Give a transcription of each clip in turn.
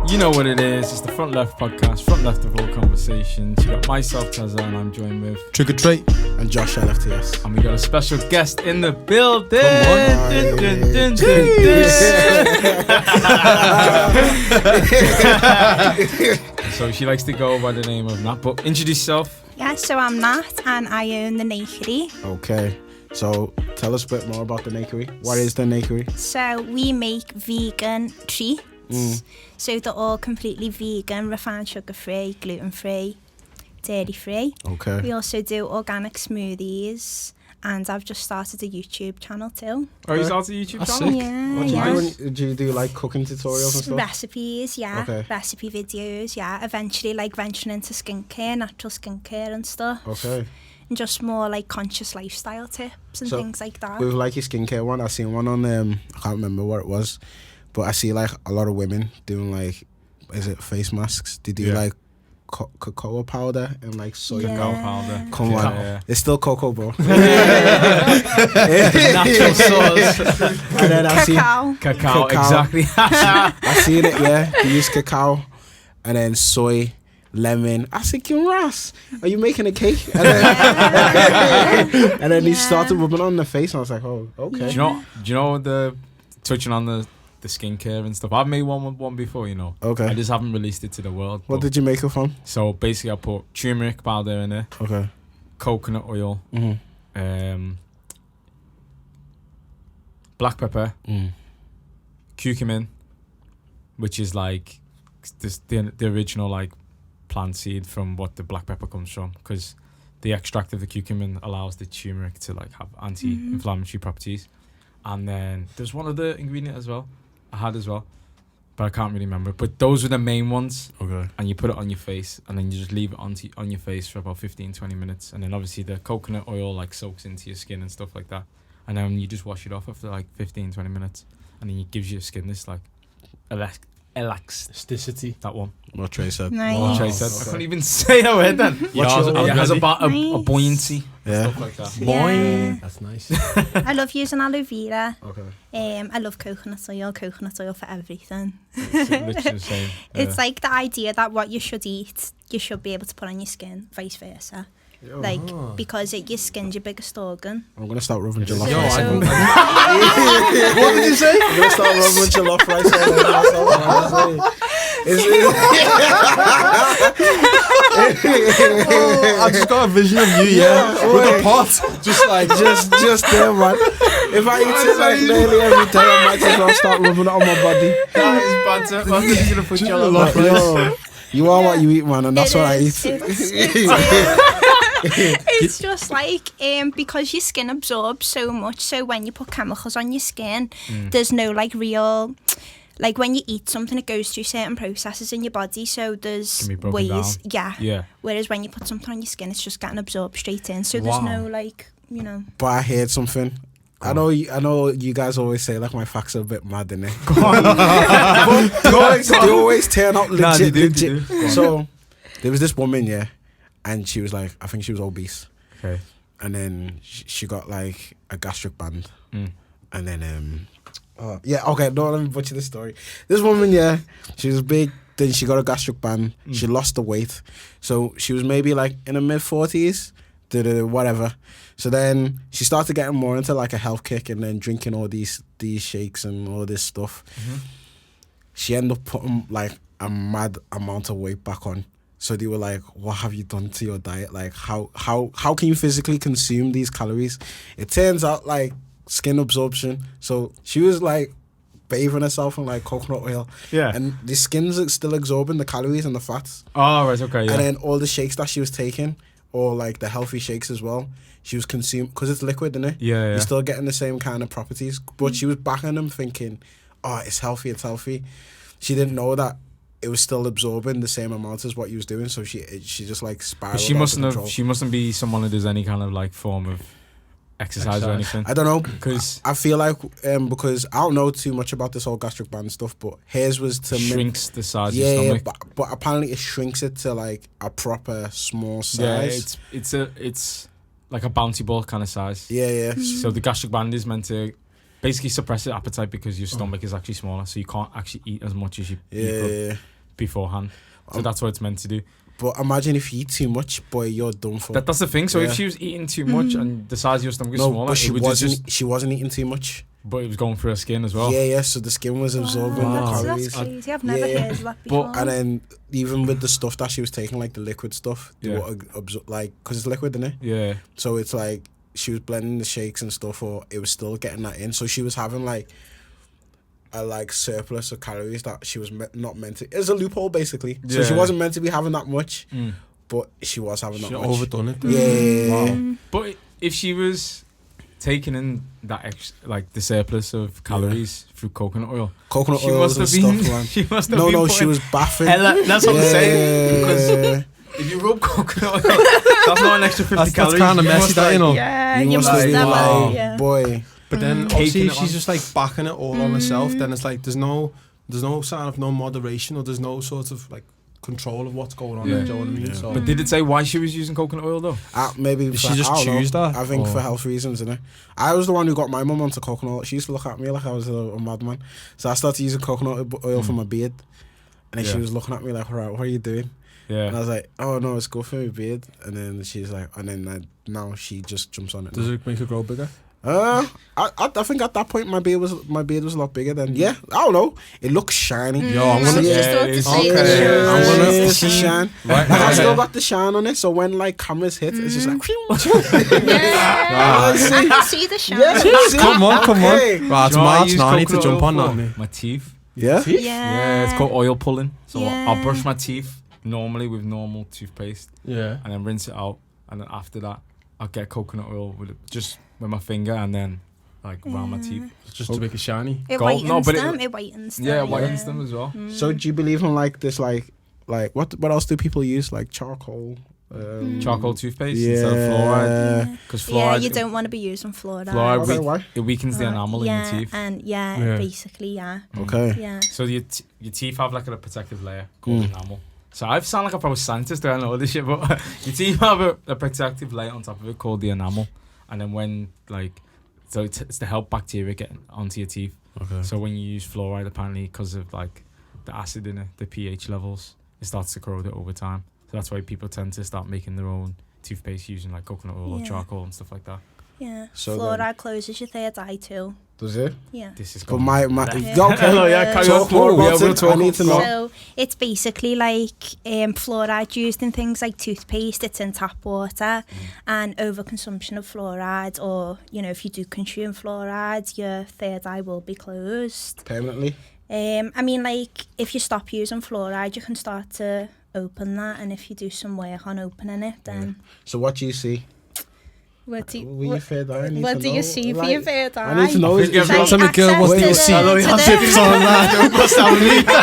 You know what it is. It's the Front Left Podcast, Front Left of All Conversations. You got myself, Tazza, and I'm joined with Trick or Treat and Josh LFTS. And we got a special guest in the building. So she likes to go by the name of Nat, but introduce yourself. Yeah, so I'm Nat and I own the Nakery. Okay, so tell us a bit more about the Nakery. What is the Nakery? So we make vegan treats. So they're all completely vegan, refined sugar-free, gluten-free, dairy-free. Okay. We also do organic smoothies, and I've just started a YouTube channel too. Oh, you started a YouTube That's channel? sick. Yeah, What do yeah. you do? Do you do like cooking tutorials and stuff? Recipes, yeah. Okay. Recipe videos, yeah. Eventually, like venturing into skincare, natural skincare and stuff. Okay. And just more like conscious lifestyle tips and So, things like that. With like your skincare one, I seen one on I can't remember what it was, but I see like a lot of women doing like, is it face masks? They do like cocoa powder and like soy Cacao powder. Come on, Yeah. it's still cocoa, bro. Natural sauce. And then I see Cacao, exactly. I seen it, yeah. They use cacao and then soy, lemon. I said, Ras, are you making a cake? And then he started rubbing on the face, and I was like, oh, okay. Do you know the touching on the skincare and stuff? I've made one before, you know. Okay. I just haven't released it to the world. What did you make it from? So basically, I put turmeric powder in it, Okay. coconut oil, black pepper, curcumin, which is like the original like plant seed from what the black pepper comes from, because the extract of the curcumin allows the turmeric to like have anti-inflammatory properties. And then there's one other ingredient as well I had as well, but I can't really remember it. But those were the main ones. Okay. And you put it on your face, and then you just leave it on your face for about 15-20 minutes, and then obviously the coconut oil like soaks into your skin and stuff like that, and then you just wash it off after like 15-20 minutes, and then it gives your skin this like elasticity. That one. What Trey said. Nice. What Trey said. Okay. I couldn't even say a word then. It has a Nice. buoyancy. Yeah. Stuff like that. Yeah. That's nice. I love using aloe vera. Okay. I love coconut oil for everything. It's literally the same. It's like the idea that what you should eat, you should be able to put on your skin, vice versa. Like, because your skin's your biggest organ. I'm gonna start rubbing jollof So- rice. so- What did you say? I'm gonna start rubbing jollof rice all over myself. I just got a vision of you, with a pot. just there, man. If I eat it like nearly every day, I might as well start rubbing it on my body. That is banter. Banter's gonna put you on. Yo, you are what you eat, man, and that's what I eat. It's just like because your skin absorbs so much, so when you put chemicals on your skin, there's no like real, like when you eat something, it goes through certain processes in your body, so there's Can be broken ways down. yeah whereas when you put something on your skin, it's just getting absorbed straight in, so there's no like, you know. But I heard something. I know you guys always say like my facts are a bit mad, innit? They always turn out legit. They do. So there was this woman, yeah, and she was like, I think she was obese. Okay. And then she got like a gastric band. And then let me butcher this story. This woman, yeah, she was big, then she got a gastric band, she lost the weight. So she was maybe like in her mid-40s, whatever. So then she started getting more into like a health kick and then drinking all these shakes and all this stuff. She ended up putting like a mad amount of weight back on. So they were like, what have you done to your diet? Like how can you physically consume these calories? It turns out like skin absorption. So she was like bathing herself in like coconut oil. Yeah. And the skin's still absorbing the calories and the fats. Oh, right, okay, yeah. And then all the shakes that she was taking, or like the healthy shakes as well, she was consuming, because it's liquid, isn't it? Yeah. You're still getting the same kind of properties. But she was backing them thinking, oh, it's healthy. She didn't know that it was still absorbing the same amount as what you was doing, so she just like spiraled. She mustn't be someone who does any kind of like form of exercise or anything. I don't know, because I feel like because I don't know too much about this whole gastric band stuff, but hers was to shrinks the size of your stomach. but apparently it shrinks it to like a proper small size. Yeah, it's like a bouncy ball kind of size. Yeah. So the gastric band is meant to basically suppress the appetite because your stomach is actually smaller, so you can't actually eat as much as you could. beforehand. So that's what it's meant to do. But imagine if you eat too much, boy, you're done for. That's the thing. So Yeah. if she was eating too much and the size of your stomach is no, smaller, but she it would wasn't. She wasn't eating too much. but it was going through her skin as well. Yeah. So the skin was absorbing the calories. That's crazy. I've never Yeah. heard of that before. And then even with the stuff that she was taking, like the liquid stuff, they Yeah. were like, because it's liquid, isn't it? Yeah. So it's like she was blending the shakes and stuff, or it was still getting that in. So she was having like a like surplus of calories that she was not meant to. It's a loophole basically. So she Yeah. wasn't meant to be having that much, but she was having that She much. overdone it. Yeah. But if she was taking in that like the surplus of calories through coconut oil, Coconut she oils must and have been. stuff, man. She must have No, been. no, putting she was baffing. That's what I'm saying. Because Yeah. if you rub coconut oil, that's not an extra 50 That's calories. kind of You messy, must, that, you know. yeah, You you must must have have been wow. like, yeah. boy. But then Taking obviously it on. she's just like backing it all on herself. Then it's like there's no sign of no moderation, or there's no sort of like control of what's going on. Yeah. Do you know what I mean? Yeah. So But did it say why she was using coconut oil though? Maybe Did for, she just I don't know. choose that, I think or- for health reasons, innit? I was the one who got my mum onto coconut oil. She used to look at me like I was a madman. So I started using coconut oil for my beard. And then she Yeah. was looking at me like, right, what are you doing? And I Yeah. was like, oh no, it's good for my beard. And then she's like, and then now she just jumps on it. does it make it grow bigger? I think at that point my beard was a lot bigger than I don't know. It looks shiny. Yo, I'm gonna. I Yeah, just thought to it's- say okay. the I'm shine. gonna- It's a shine. Right. Like, I still got the shine on it, so when like cameras hit, it's just like. Yeah, I can see the shine. Yeah. Come on. Okay. Right, it's Do you know what I March use now. I need to coconut jump oil on that. for? Me. My teeth. Yeah. Yeah, it's called oil pulling. So Yeah. I'll brush my teeth normally with normal toothpaste Yeah. and then rinse it out, and then after that I'll get coconut oil just with my finger and then like around my teeth. Just to make it shiny. It Gold- whitens no, but them. It whitens them. Yeah, it whitens them as well. So do you believe in like this like what else do people use, like charcoal? Charcoal toothpaste instead of fluoride, Yeah. because Yeah, fluoride you don't want to be using fluoride. Fluoride Okay, why? it weakens the enamel in your teeth. And Yeah. basically, yeah. Okay. Yeah. So your teeth have like a protective layer called enamel. So I sound like a proper scientist doing all this shit, but your teeth have a protective layer on top of it called the enamel, and then when like, so it's to help bacteria get onto your teeth. Okay. So when you use fluoride, apparently because of like the acid in it, the pH levels, it starts to corrode it over time. So that's why people tend to start making their own toothpaste using like coconut oil or Yeah. charcoal and stuff like that. Yeah. So Fluoride closes your third eye too. Does it? Yeah. This is But going- my Yeah. okay. Hello, yeah, carry Talk on. more Yeah, about we'll it. talk I need to know. So it's basically like fluoride used in things like toothpaste. It's in tap water, and overconsumption of fluoride, or if you do consume fluoride, your third eye will be closed. Permanently. I mean, like if you stop using fluoride, you can start to open that, and if you do some work on opening it, then So what do you see? what do With your third eye, I need what to do you know. see for Like, your third eye? I need to know. I think is- everyone- Like Tell me, girl, what access do you to see? the- Hello, to you the- tips on that.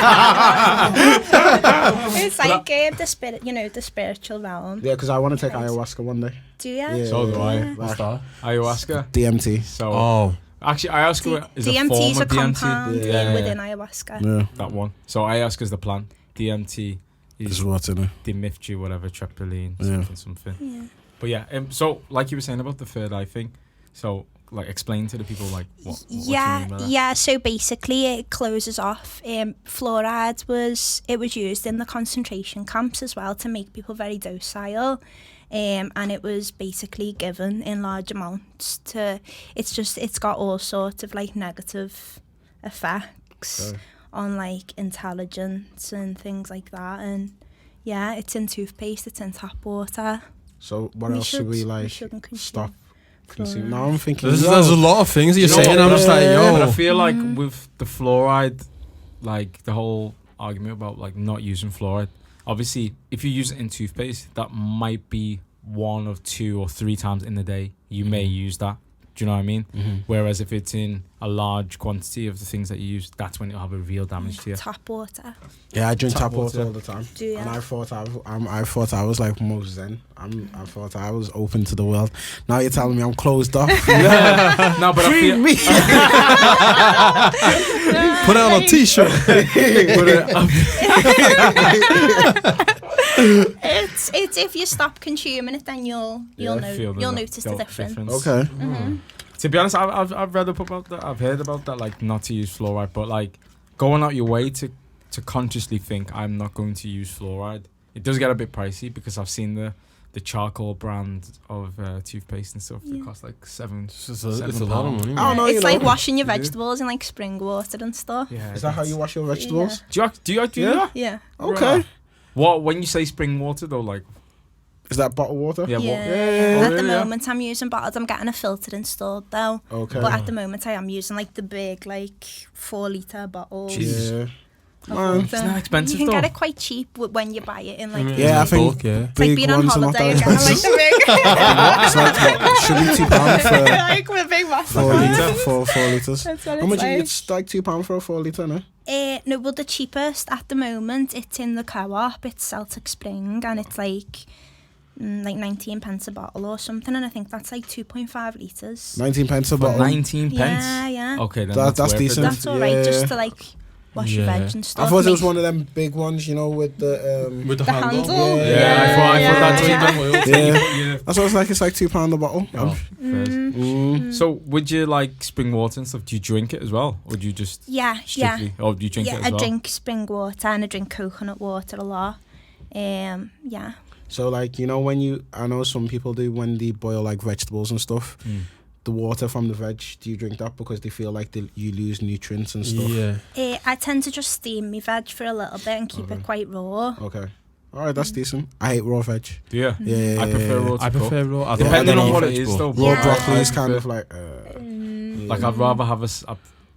It's like the spirit, the spiritual realm. Yeah, because I want to take ayahuasca one day. Do you? Yeah. So do I. Like, Ayahuasca. DMT. So Oh. actually, ayahuasca is a form DMT is a of DMT. compound Yeah. within ayahuasca. Yeah. That one. So ayahuasca is the plant. DMT This is is what's in it. dimiftu, whatever, tryptolene, Yeah. something. Yeah. But yeah, so like you were saying about the third eye thing, so like explain to the people like what you mean by that. Yeah. So basically, it closes off. Fluoride was used in the concentration camps as well to make people very docile. And it was basically given in large amounts it's got all sorts of like negative effects Okay. on like intelligence and things like that. And yeah, it's in toothpaste, it's in tap water. So what else should we like shouldn't consume stop consuming? fluoride. Now I'm thinking. There's a lot of things you're You know saying. what? I'm just like, But I yo. feel like with the fluoride, like the whole argument about like not using fluoride, obviously if you use it in toothpaste, that might be 1 or 2 or 3 times in the day you may use that. Do you know what I mean? Whereas if it's in a large quantity of the things that you use, that's when it'll have a real damage to you. Tap water. Yeah, I drink Tap tap water water. all the time. Do you? And I thought I was like most zen. I thought I was open to the world. Now you're telling me I'm closed off. No, but I feel me. Put it on a t-shirt. It's if you stop consuming it, then you'll notice the difference. Okay. To be honest, I've read up about that. I've heard about that, like not to use fluoride, but like going out your way to to consciously think I'm not going to use fluoride. It does get a bit pricey because I've seen the charcoal brand of toothpaste and stuff that costs like seven. It's a lot of money. I don't know, It's like know. washing your vegetables in like spring water and stuff. Yeah, Is that how you wash your vegetables? do you do Yeah. that? Yeah. Okay. Right. What when you say spring water though, like Is that bottled water? yeah, Yeah. yeah, At the really, yeah. moment, I'm using bottles. I'm getting a filter installed though. Okay. But at the moment, I am using like the big, like 4-litre bottles. Jesus. Yeah. of Man. water. It's not expensive You can though. get it quite cheap when you buy it in like. Yeah, I think bulk, yeah. It's like big being on ones are not holiday that again. I like expensive. the big. It's like what, should be £2 for like the big massive. 4 litre for 4 litres. That's what How much? like. It's like £2 for a 4 litre, no? No, well, the cheapest at the moment, it's in the co-op. It's Celtic Spring, and it's like 19 pence a bottle or something, and I think that's like 2.5 litres. 19 pence a For bottle. 19 pence. Yeah, yeah. Okay, then That's worth it decent. then. That's all right, Yeah. just to like wash your Yeah. veg and stuff. I thought it was Make- one of them big ones, you know, with the With the The handle. handle? Yeah. I thought that's yeah. what Yeah. That's what it's like. It's like £2 a bottle. Oh, fair. Mm. So would you like spring water and stuff? Do you drink it as well, or do you just Yeah, strictly? Or do you drink yeah. it as I well? drink spring water and I drink coconut water a lot. Yeah. So like, you know, I know some people do when they boil like vegetables and stuff, Mm. the water from the veg, do you drink that because they feel like you lose nutrients and stuff? Yeah. I tend to just steam my veg for a little bit and keep it quite raw. Okay. All right, that's decent. I hate raw veg. Do you? Yeah. I prefer raw. I to cook. prefer raw. I don't Depending I on don't what know it is, though. Raw Yeah. broccoli is I kind of prefer- like. Like I'd rather have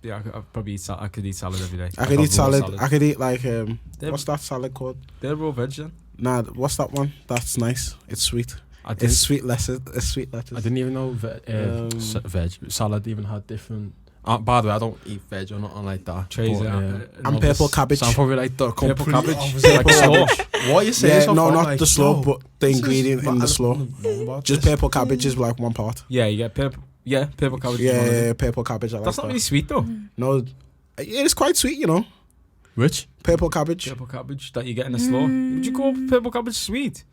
yeah, I'd probably eat I could eat salad every day. I could eat raw salad. I could eat like They're- what's that salad called? They're raw veg then. Nah, what's that one? That's nice. It's sweet. I It's didn't, sweet lettuce. It's sweet lettuce. I didn't even know veg salad even had different. By the way, I don't eat veg or nothing like that. Trays but, And purple cabbage. So I'm probably like the Purple complete cabbage, opposite. like slaw. What are you saying? Yeah, so no, far? not Like, the slaw, yo, but the this is ingredient in what the I slaw. don't know about Just this. purple cabbage is like one part. Yeah, you get purple. Yeah, purple cabbage. is one of them. Yeah, purple cabbage. I like That's not that. really sweet though. No, it is quite sweet, you know. Which? Purple cabbage. Purple cabbage that you get in a slaw. Would you call purple cabbage sweet?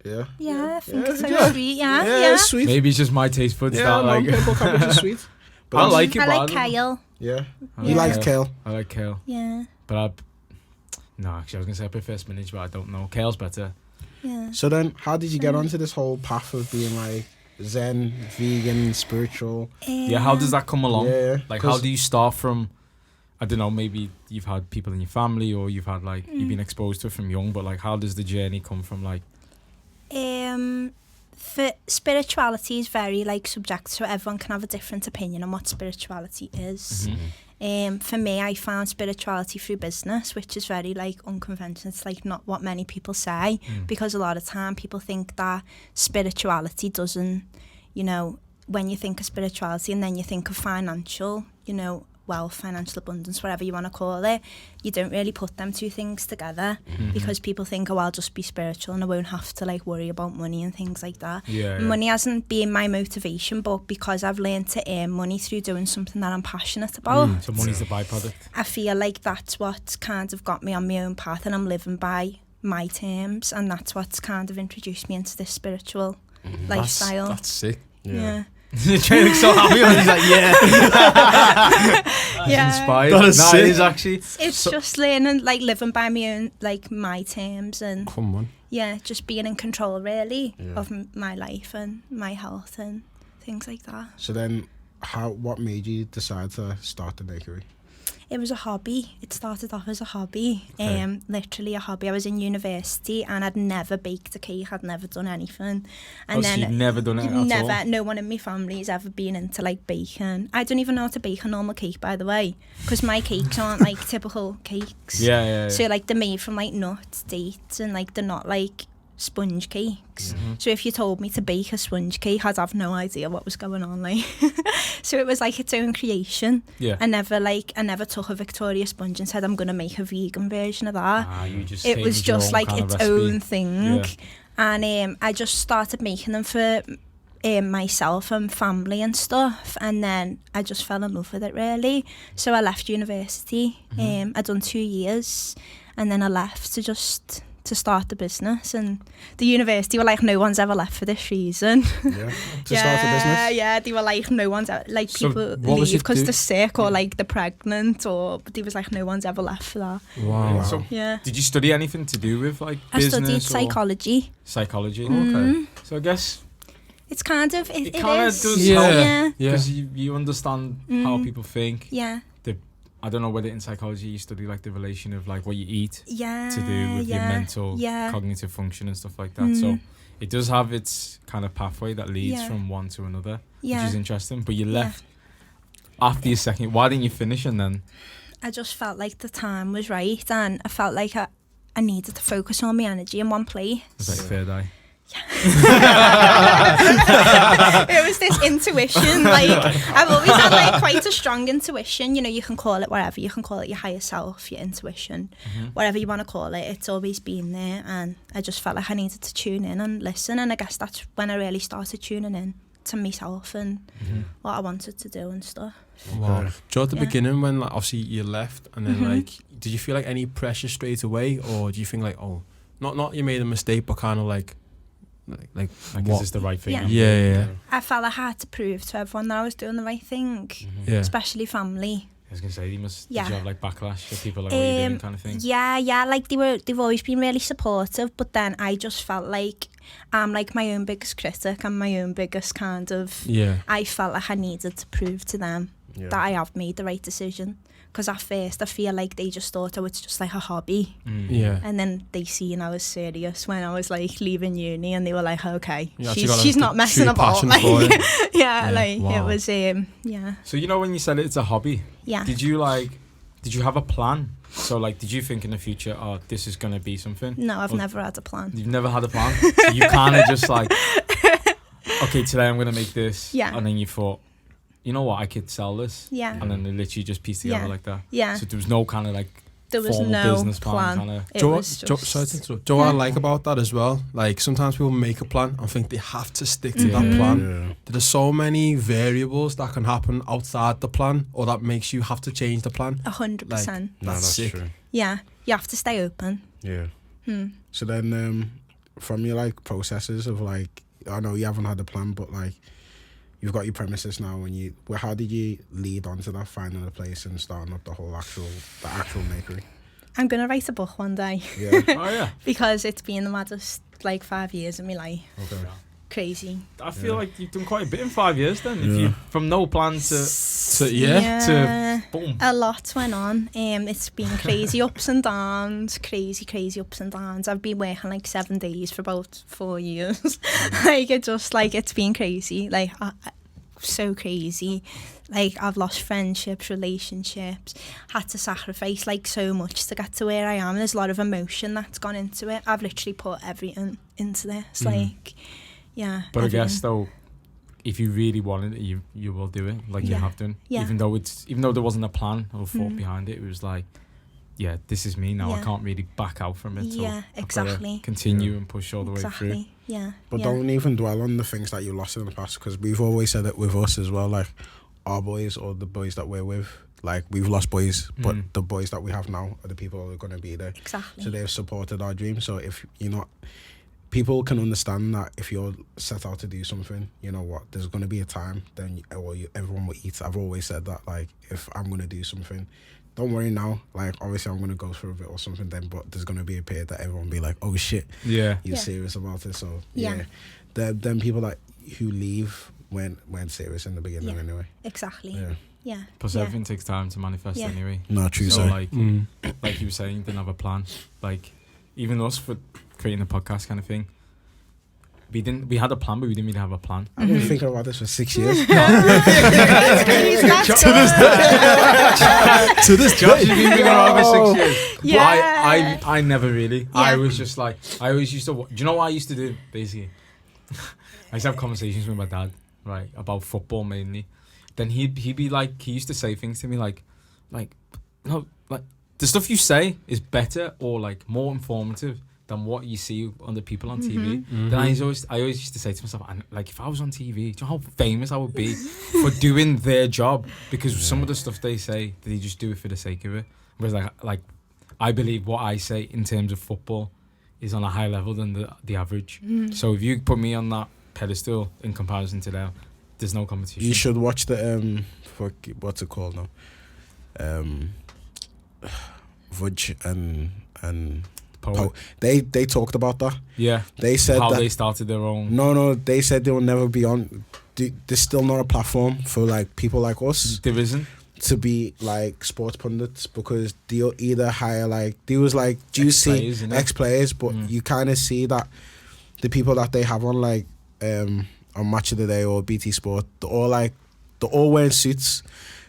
Yeah. Yeah, I think Yeah, it's like yeah. sweet. Yeah, Yeah. it's sweet. Maybe it's just my taste buds Yeah, that no, like. purple cabbage is sweet. But I that's- like it. I but like don't- kale. Yeah, I he like likes kale. kale. I like kale, Yeah. but no, actually, I was gonna say I prefer spinach, but I don't know. Kale's better. Yeah. So then, how did you get onto this whole path of being like Zen, vegan, spiritual? Yeah, how does that come along? Yeah, Like, how 'cause- do you start from? I don't know. Maybe you've had people in your family, or you've had like you've been exposed to it from young. But like, how does the journey come from? Like, For spirituality is very like subjective, so everyone can have a different opinion on what spirituality is. For me, I found spirituality through business, which is very like unconventional. It's like not what many people say, because a lot of time people think that spirituality doesn't, you know, when you think of spirituality and then you think of financial, you know, wealth, financial abundance, whatever you want to call it, you don't really put them two things together because people think, oh, I'll just be spiritual and I won't have to like worry about money and things like that. yeah. Money hasn't been my motivation, but because I've learned to earn money through doing something that I'm passionate about, So money's the byproduct. I feel like that's what kind of got me on my own path, and I'm living by my terms, and that's what's kind of introduced me into this spiritual lifestyle. That's sick. Yeah. Jay looks so happy when he's like, yeah. Yeah. Inspired. That is Nah, sick. it is actually. It's just learning, like living by my own, like my terms, and Come on. yeah, just being in control really of my life and my health and things like that. So then, what made you decide to start the Nakery? It was a hobby. It started off as a hobby, literally a hobby. I was in university and I'd never baked a cake. I'd never done anything. And So you've never done it at all? never. No one in my family has ever been into like baking. I don't even know how to bake a normal cake, by the way, because my cakes aren't like typical cakes. Yeah. So like they're made from like nuts, dates, and like they're not like sponge cakes. So if you told me to bake a sponge cake, I'd have no idea what was going on. Like, so it was like its own creation. Yeah. I never took a Victoria sponge and said I'm gonna make a vegan version of that. You just It came was with your just own like kind of its recipe. own thing. Yeah. And I just started making them for myself and family and stuff, and then I just fell in love with it really. So I left university. I'd done 2 years, and then I left to to start the business, and the university were like, no one's ever left for this reason. Yeah. To start the business. Yeah, they were like, no one's ever, like, So people what was leave it because do- they're sick or like they're pregnant, but they was like, no one's ever left for that. Wow. So Yeah. did you study anything to do with like I business studied or psychology. psychology? Mm. So I guess It's kind of, it kinda is. does Yeah. help Yeah. Yeah. because you understand how Mm. people think. Yeah. I don't know whether in psychology you study like the relation of like what you eat Yeah. to do with your mental, Yeah. cognitive function and stuff like that. So Mm. it does have its kind of pathway that leads Yeah. from one to another, which Yeah. is interesting. But you Yeah. left after your second. Why didn't you finish and then? I just felt like the time was right, and I felt like I needed to focus all my energy in one place. It's like third eye. It was this intuition, like I've always had like quite a strong intuition, you know, you can call it whatever, you can call it your higher self, your intuition, whatever you want to call it, it's always been there, and I just felt like I needed to tune in and listen, and I guess that's when I really started tuning in to myself and what I wanted to do and stuff. Wow. Do you know at the Yeah. beginning when like obviously you left and then Mhm. like did you feel like any pressure straight away, or do you think like, oh, not you made a mistake, but kind of like Like, what? is this the right thing? Yeah. Yeah. I felt I had to prove to everyone that I was doing the right thing, Yeah. especially family. I was gonna say, did Yeah. you have like backlash of people like, what are you doing kind of thing? Yeah, like they've always been really supportive, but then I just felt like I'm like my own biggest critic and my own biggest kind of, Yeah. I felt like I needed to prove to them that I have made the right decision. Because at first I feel like they just thought, oh, it's just like a hobby. Yeah. And then they seen I was serious when I was like leaving uni, and they were like, okay, You actually got she's a not messing true about. passion Like, for it. yeah, Yeah, like it wow. was, yeah. So you know when you said it's a hobby, Yeah. did you have a plan? So like, did you think in the future, oh, this is gonna be something? No, I've Or- never had a plan. You've never had a plan. So you kind of just like, okay, today I'm gonna make this. Yeah. And then you thought, you know what, I could sell this. Yeah. And then they literally just pieced together Yeah. like that. Yeah. So there was no kind of like There was formal no business plan. Kind of. It Joe, was just... sorry to interrupt. Joe, what I like about that as well, like sometimes people make a plan and think they have to stick to that Mhm. plan. There's so many variables that can happen outside the plan, or that makes you have to change the plan. 100%. No, that's sick. true. Yeah, you have to stay open. Yeah. Hmm. So then, from your like processes of like, I know you haven't had a plan, but like, you've got your premises now, and how did you lead onto that, finding a place and starting up the actual Nakery? I'm going to write a book one day Yeah. Oh yeah. because it's been the maddest like 5 years of my life. Okay. Crazy. I feel Yeah. like you've done quite a bit in 5 years then. If Yeah. you from no plan to Yeah. boom. A lot went on. It's been crazy ups and downs, crazy ups and downs. I've been working like 7 days for about 4 years. Like it's been crazy. Like so crazy. Like I've lost friendships, relationships, had to sacrifice like so much to get to where I am. There's a lot of emotion that's gone into it. I've literally put everything into this. Like, yeah. But I everything. guess though, if you really wanted it, you will do it. Like you Yeah. have done. Yeah. Even though there wasn't a plan or thought behind it, it was like, yeah, this is me now. I Yeah. can't really back out from it. So Yeah, I've gotta exactly. continue and push all the way through. Exactly. Yeah. But yeah. don't even dwell on the things that you lost in the past, because we've always said it with us as well, like our boys or the boys that we're with, like we've lost boys, but the boys that we have now are the people that are going to be there. Exactly. So they've supported our dreams. So if you're not, people can understand that if you're set out to do something, you know what, there's going to be a time, then everyone will eat. I've always said that, like, if I'm going to do something, don't worry now, like obviously I'm going to go through a bit or something then, but there's going to be a period that everyone will be like, oh shit, Yeah. you're Yeah. serious about it. So Yeah. them people that who leave weren't serious in the beginning Yeah. anyway. Exactly. Yeah. Yeah. Plus yeah. everything takes time to manifest Yeah. anyway. No, true. So So like you were saying, didn't have a plan. Like even us for creating a podcast kind of thing. We had a plan, but we didn't really have a plan. I've been thinking about this for 6 years. To this Josh has been thinking about it for 6 years. Yeah. But I never really. Yeah. I was just like, I always used to. Do you know what I used to do? Basically, I used to have conversations with my dad, right, about football mainly. Then he'd be like, he used to say things to me like, no, like the stuff you say is better or like more informative than what you see on the people on TV. Then I always used to say to myself, and like if I was on TV, do you know how famous I would be for doing their job? Because some of the stuff they say, they just do it for the sake of it. Whereas like I believe what I say in terms of football is on a higher level than the average. So if you put me on that pedestal in comparison to them, there's no competition. You should watch the what's it called now? Vudge and Poet. They talked about that. Yeah. They said how that they started their own. No, they said they will never be on. There's still not a platform for like people like us. There isn't. To be like sports pundits, because they'll either hire like there was like juicy ex-players, but you kind of see that the people that they have on like on Match of the Day or BT Sport, they're all wearing suits.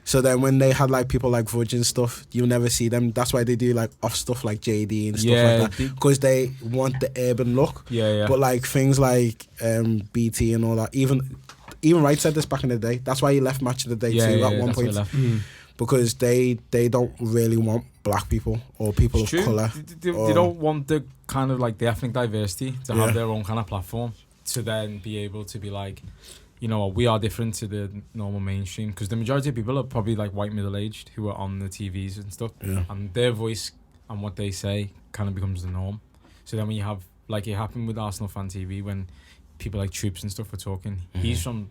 So then when they had like people like Vudge and stuff, you'll never see them. That's why they do like off stuff like JD and stuff like that, because they want the urban look. Yeah. But like things like BT and all that, even Wright said this back in the day. That's why he left Match of the Day too at one point. Because they don't really want black people or people of colour. They don't want the kind of like the ethnic diversity to have their own kind of platform to then be able to be like, you know what, we are different to the normal mainstream, because the majority of people are probably like white middle-aged who are on the TVs and stuff, and their voice and what they say kind of becomes the norm. So then when you have, like it happened with Arsenal Fan TV when people like Troops and stuff were talking, he's from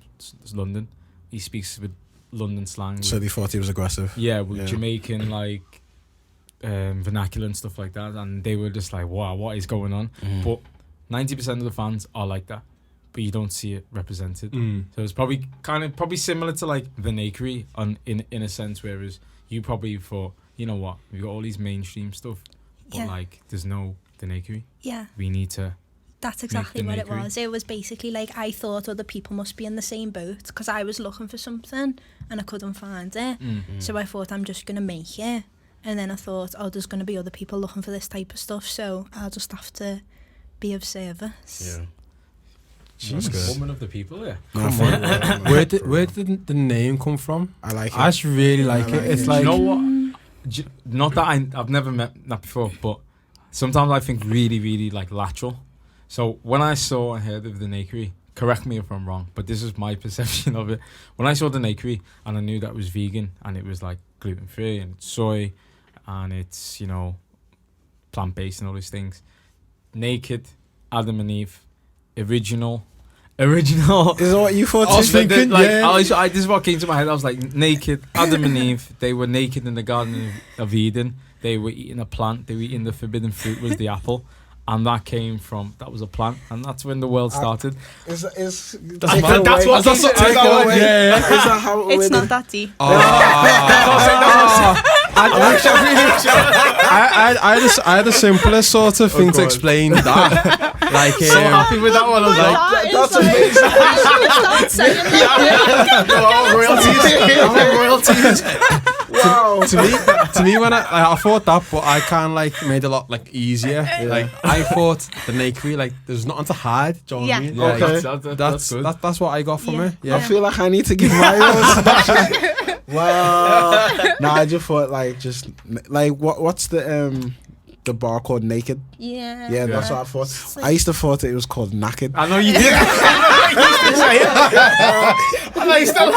London, he speaks with London slang. So they thought he was aggressive. Yeah, with Jamaican like vernacular and stuff like that, and they were just like, wow, what is going on? But 90% of the fans are like that, but you don't see it represented. So it's probably similar to like the Nakery in a sense, whereas you probably thought, you know what, we've got all these mainstream stuff, but like there's no the Nakery. Yeah. We need to. That's exactly what it was. It was basically like I thought other people must be in the same boat, because I was looking for something and I couldn't find it. So I thought, I'm just going to make it. And then I thought, oh, there's going to be other people looking for this type of stuff, so I'll just have to be of service. Yeah. She's a woman of the people, yeah. Where did the name come from? I like it. I just really like it. It's like, you know what? Not that I've never met that before, but sometimes I think really, really like lateral. So when I saw and heard of the Nakery, correct me if I'm wrong, but this is my perception of it. When I saw the Nakery and I knew that it was vegan and it was like gluten-free and soy and it's, you know, plant-based and all these things. Naked, Adam and Eve, original. Is that what you thought? I was thinking, this is what came to my head. I was like, naked, Adam and Eve, they were naked in the Garden of Eden. They were eating a plant. They were eating the forbidden fruit, was the apple. And that was a plant, and that's when the world started. It's not that deep. I had a simpler sort of thing to explain that. Like, so happy with that one. I was like, that's amazing. royalties. Wow. To me, when I thought that, but I kind of like made it a lot like easier. Like I thought the Nakery, like there's nothing to hide. Do you know what I mean? Yeah, okay. That's good. That's what I got from it. Yeah. I feel like I need to give my own. Wow. Nah, I just thought like what's the bar called Naked? Yeah, that's what I thought. I used to thought it was called Naked. I know you did. I know you still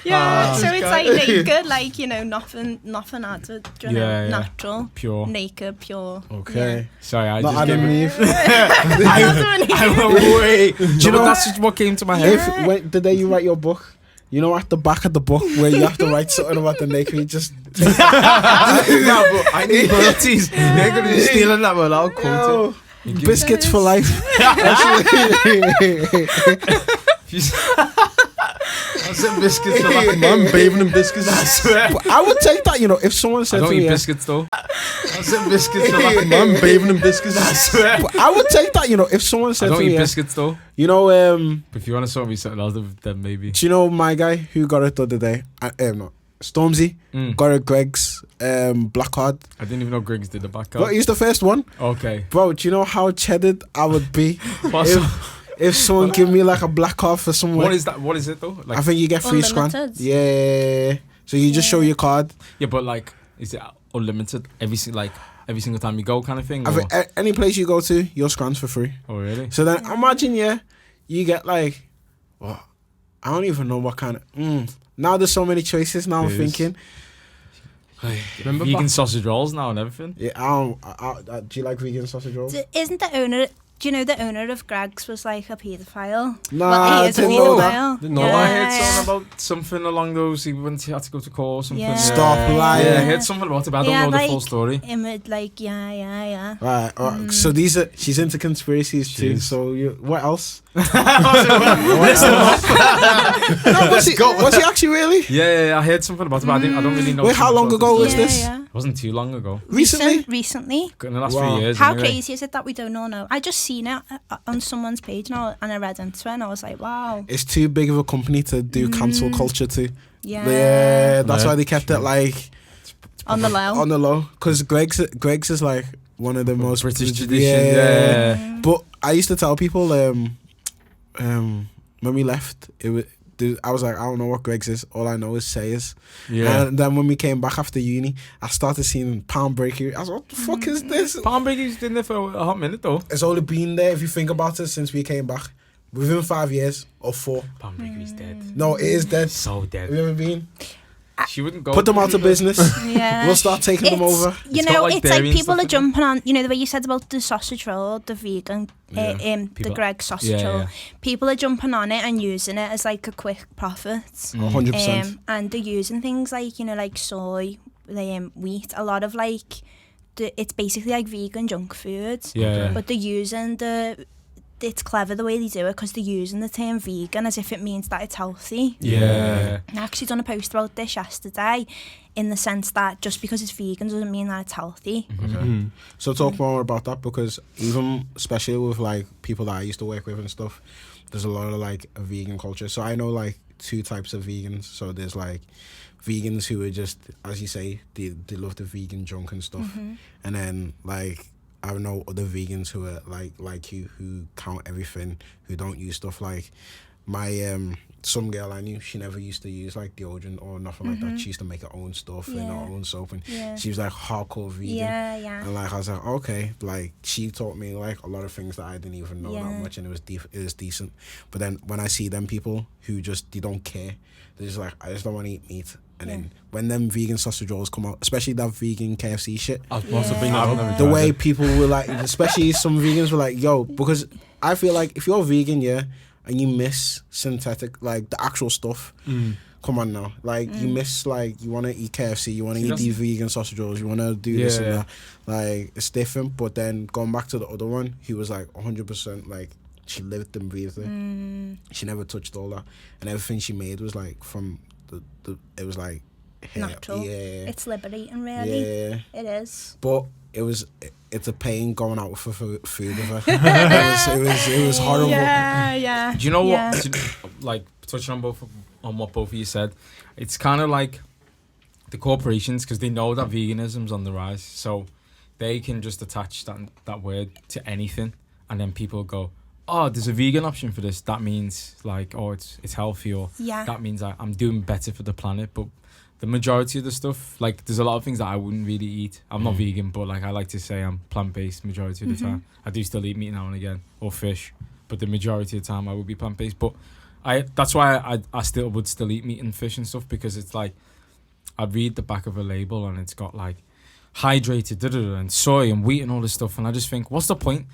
yeah, so it's like naked, like, you know, nothing added, you know, natural, pure, naked, pure. Okay. Yeah. Sorry, I not just Adam gave and Eve. I went way. Do you know that's just what came to my head? When the day you write your book, you know, at the back of the book where you have to write something about the Nakery, just no, but I need royalties. They're gonna be stealing that one. I'll quote it. Biscuits for life. I said biscuits for life. Man, bathing in biscuits. I swear. But I would take that, you know, if someone said I don't to eat me, biscuits though. I said biscuits for life. Man, bathing in biscuits. I swear. But I would take that, you know, if someone said I don't to me, eat biscuits though. You know, But if you want to show me something else, then maybe. Do you know my guy who got it the other day? No, Stormzy got it Greg's black card. I didn't even know Griggs did the back card. But he's the first one. Okay. Bro, do you know how cheddared I would be if someone give me like a black card for someone? What is that? What is it though? Like, I think you get free scran. Unlimited. Yeah. So you just show your card. Yeah, but like, is it unlimited every single time you go kind of thing? I think any place you go to, your scran's for free. Oh really? So then imagine, you get like, what? I don't even know what kind of. Now there's so many choices. Now I'm thinking, Remember vegan back- sausage rolls now and everything. Yeah, do you like vegan sausage rolls? Isn't the owner? Do you know the owner of Greg's was like a paedophile? Nah, Well, he I is a didn't know that. paedophile. Didn't know No, that. I heard something about something along those. He had to go to court or something. Yeah. Stop lying. Yeah, I heard something about it, but I don't know the full story. Him with like yeah. Right, so she's into conspiracies too. Jeez. So what else? Let's go. Was he actually really? Yeah, I heard something about it, but I don't really know. Wait, too how much long about ago the was story. this? Yeah. It wasn't too long ago. Recently? Recently. In the last Wow. few years. How anyway. crazy is it that we don't all know? I just seen it on someone's page and I read into it and I was like, wow. It's too big of a company to do cancel culture to. Yeah. Yeah, that's Yeah. why they kept it like On the low. on the low. Because Greg's is like one of the most British tradition. Yeah. But I used to tell people when we left, I was like, I don't know what Greg's is. All I know is Sayers. Yeah. And then when we came back after uni, I started seeing Pound Bakery. I was like, what the fuck is this? Palm Bakery's been there for a hot minute though. It's only been there, if you think about it, since we came back. Within 5 years or 4. Palm Bakery's dead. No, it is dead. So Have dead. you ever been? She wouldn't go. Put them out of business. Yeah. We'll start taking them over. You It's got, know, like, it's like dairy and people stuff are in it. jumping on, you know, the way you said about the sausage roll, the vegan, Yeah. the People- Greg sausage Yeah, roll. yeah. People are jumping on it and using it as like a quick profit. 100%. And they're using things like, you know, like soy, wheat, a lot of like, it's basically like vegan junk food. Yeah. But they're using it's clever the way they do it because they're using the term vegan as if it means that it's healthy. Yeah. I actually done a post about this yesterday in the sense that just because it's vegan doesn't mean that it's healthy. Okay. So talk more about that, because even especially with like people that I used to work with and stuff, there's a lot of like a vegan culture. So I know like 2 types of vegans. So there's like vegans who are just, as you say, they love the vegan junk and stuff. And then like I know other vegans who are like you, who count everything, who don't use stuff like my some girl I knew, she never used to use like deodorant or nothing like that. She used to make her own stuff and her own soap, and she was like hardcore vegan. Yeah. And like I was like, okay, like she taught me like a lot of things that I didn't even know that much, and it was decent. But then when I see them people who just they don't care, they're just like, I just don't want to eat meat. And then when them vegan sausage rolls come out, especially that vegan KFC shit, I was supposed to bring that up. the way people were like, especially some vegans were like, yo, because I feel like if you're vegan, and you miss synthetic, like the actual stuff, come on now, like you miss, like you want to eat KFC, you want to eat these vegan sausage rolls, you want to do this and that, like it's different. But then going back to the other one, he was like 100% like she lived and breathed it. She never touched all that, and everything she made was like from the it was like Natural. Yeah, It's liberating, really. yeah. It is. But it's a pain going out for food with her. it was horrible. Yeah. Do you know what? Like touching on what both of you said, it's kind of like the corporations, because they know that veganism's on the rise, so they can just attach that word to anything, and then people go, oh, there's a vegan option for this. That means like, oh, it's healthy, or that means I'm doing better for the planet. But the majority of the stuff, like there's a lot of things that I wouldn't really eat. I'm not vegan, but like I like to say I'm plant-based majority of the time. I do still eat meat now and again, or fish, but the majority of the time I would be plant-based. But that's why I still would still eat meat and fish and stuff, because it's like I read the back of a label and it's got like hydrated and soy and wheat and all this stuff, and I just think, what's the point?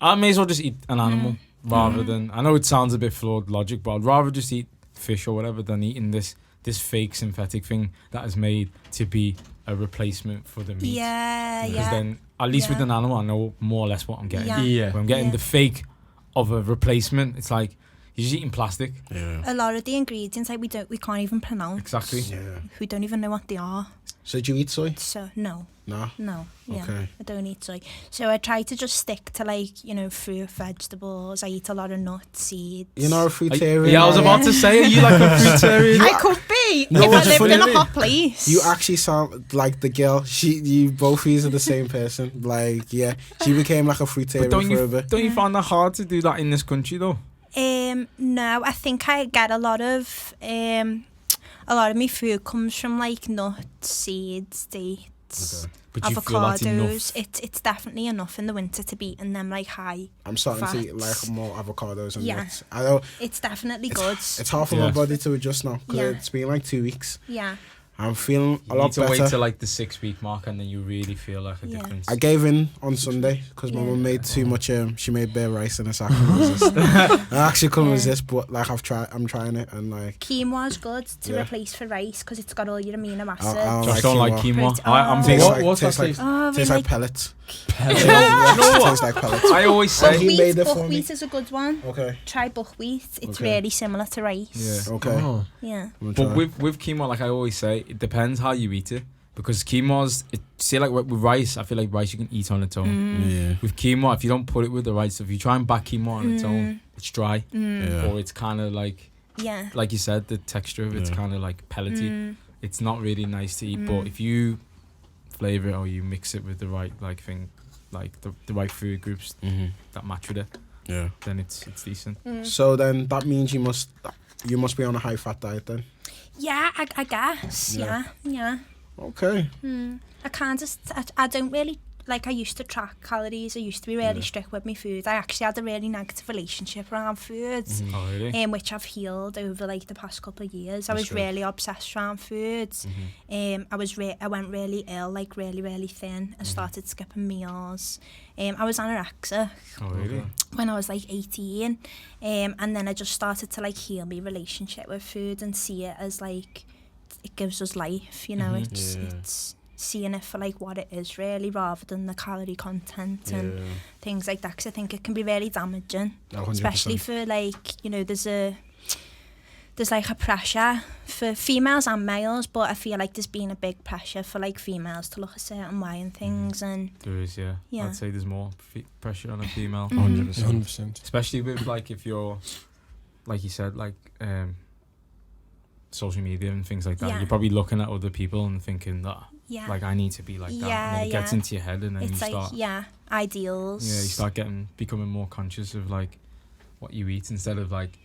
I may as well just eat an animal rather than, I know it sounds a bit flawed logic, but I'd rather just eat fish or whatever than eating this fake synthetic thing that is made to be a replacement for the meat. Because then, at least with an animal, I know more or less what I'm getting. When I'm getting the fake of a replacement, it's like you're just eating plastic. A lot of the ingredients like we can't even pronounce. Exactly. Yeah. We don't even know what they are. So do you eat soy? So no. No. Okay. I don't eat soy. So I try to just stick to like, you know, fruit, vegetables. I eat a lot of nuts, seeds. You're not a fruitarian. Yeah, I was about to say, are you like a fruitarian? I could be No, if I it's lived funny. in a hot place. You actually sound like the girl. You both are the same person. Like, yeah, she became like a fruitarian for a bit. Don't you find that hard to do that in this country though? No, I think I get a lot of my food comes from like nuts, seeds, dates, But you feel that's enough? avocados. It's definitely enough in the winter to be eating them like high. I'm starting to eat fats. like more avocados and Yeah. nuts. I know It's definitely good. it's hard for my body to adjust now, because it's been like 2 weeks. Yeah. I'm feeling a You lot need to wait better. till like the 6-week mark, and then you really feel like a difference. I gave in on Sunday because my Yeah. mum made too much. She made bare rice and I couldn't resist. I actually couldn't resist, but like I'm trying it, and like Quinoa's good to Yeah. replace for rice because it's got all your amino acids. I Josh don't like quinoa. Right. I'm Oh. big Tastes on like- what's that tastes like- taste? Oh, we tastes like like pellets. You know what? Tastes like pellets. I always So say. he made it for me. buckwheat is a good one. Okay. Try buckwheat. It's Okay. really similar to rice. Yeah. Okay. Oh. Yeah. I'm gonna But try. with quinoa, like I always say, it depends how you eat it. Because quinoa's, say like with rice, I feel like rice you can eat on its own. Yeah. With quinoa, if you don't put it with the rice, if you try and back quinoa on its own, it's dry. Yeah. Or it's kind of like you said, the texture of it's Yeah. kind of like pellety. It's not really nice to eat. But if you flavor it or you mix it with the right like thing, like the right food groups that match with it, Yeah. then it's decent. So then that means you must be on a high fat diet then. Yeah, I guess. Yeah. Yeah. Okay. I can't just. I don't really like. I used to track calories. I used to be really strict with my food. I actually had a really negative relationship around food, Oh really? which I've healed over like the past couple of years. I That's was good. really obsessed around food. I went really ill, like really thin. I started skipping meals. I was anorexic Oh really? when I was like 18, and then I just started to like heal my relationship with food and see it as like it gives us life, you know. It's seeing it for like what it is really, rather than the calorie content and things like that, because I think it can be really damaging, 100%. especially for like, you know, there's like a pressure for females and males, but I feel like there's been a big pressure for like females to look a certain way and things, and There is, yeah. Yeah. I'd say there's more pressure on a female. 100%. 100%. Especially with like if you're, like you said, like social media and things like that. Yeah. You're probably looking at other people and thinking that yeah, like I need to be like that. Yeah, And then it gets yeah. into your head, and then it's you like start ideals. you start becoming more conscious of like what you eat, instead of like,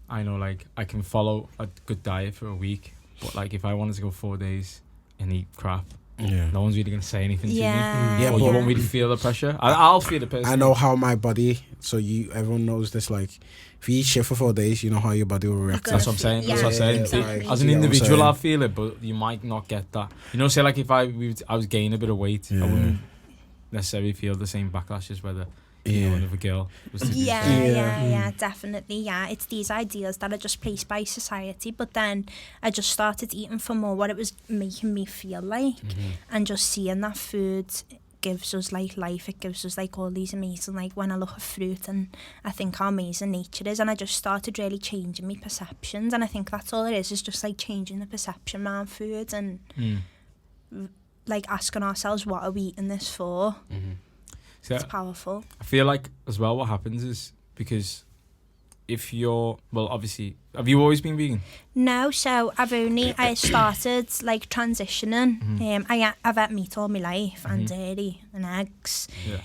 I know like I can follow a good diet for a week, but like if I wanted to go 4 days and eat crap, Yeah. no one's really gonna say anything Yeah, to me. Yeah, Or you but- won't really feel the pressure. I'll feel the pressure. I know how my body. So everyone knows this. Like, if you eat shit for 4 days, you know how your body will react. You're That's what I'm saying. Yeah, That's what I'm saying. exactly. As an You know what I'm individual, saying? I'll feel it, but you might not get that. You know, say like if I was gaining a bit of weight, Yeah. I wouldn't necessarily feel the same backlash as whether you know another girl was to do Yeah, something. yeah, definitely. Yeah, it's these ideas that are just placed by society, but then I just started eating for more what it was making me feel like, and just seeing that food gives us like life. It gives us like all these amazing, like when I look at fruit and I think how amazing nature is, and I just started really changing my perceptions, and I think that's all it is just like changing the perception around food and like asking ourselves, what are we eating this for? So It's powerful. I feel like as well what happens is, because if you're, well, obviously, have you always been vegan? No, so I started like transitioning. I've had meat all my life and dairy and eggs. Yeah.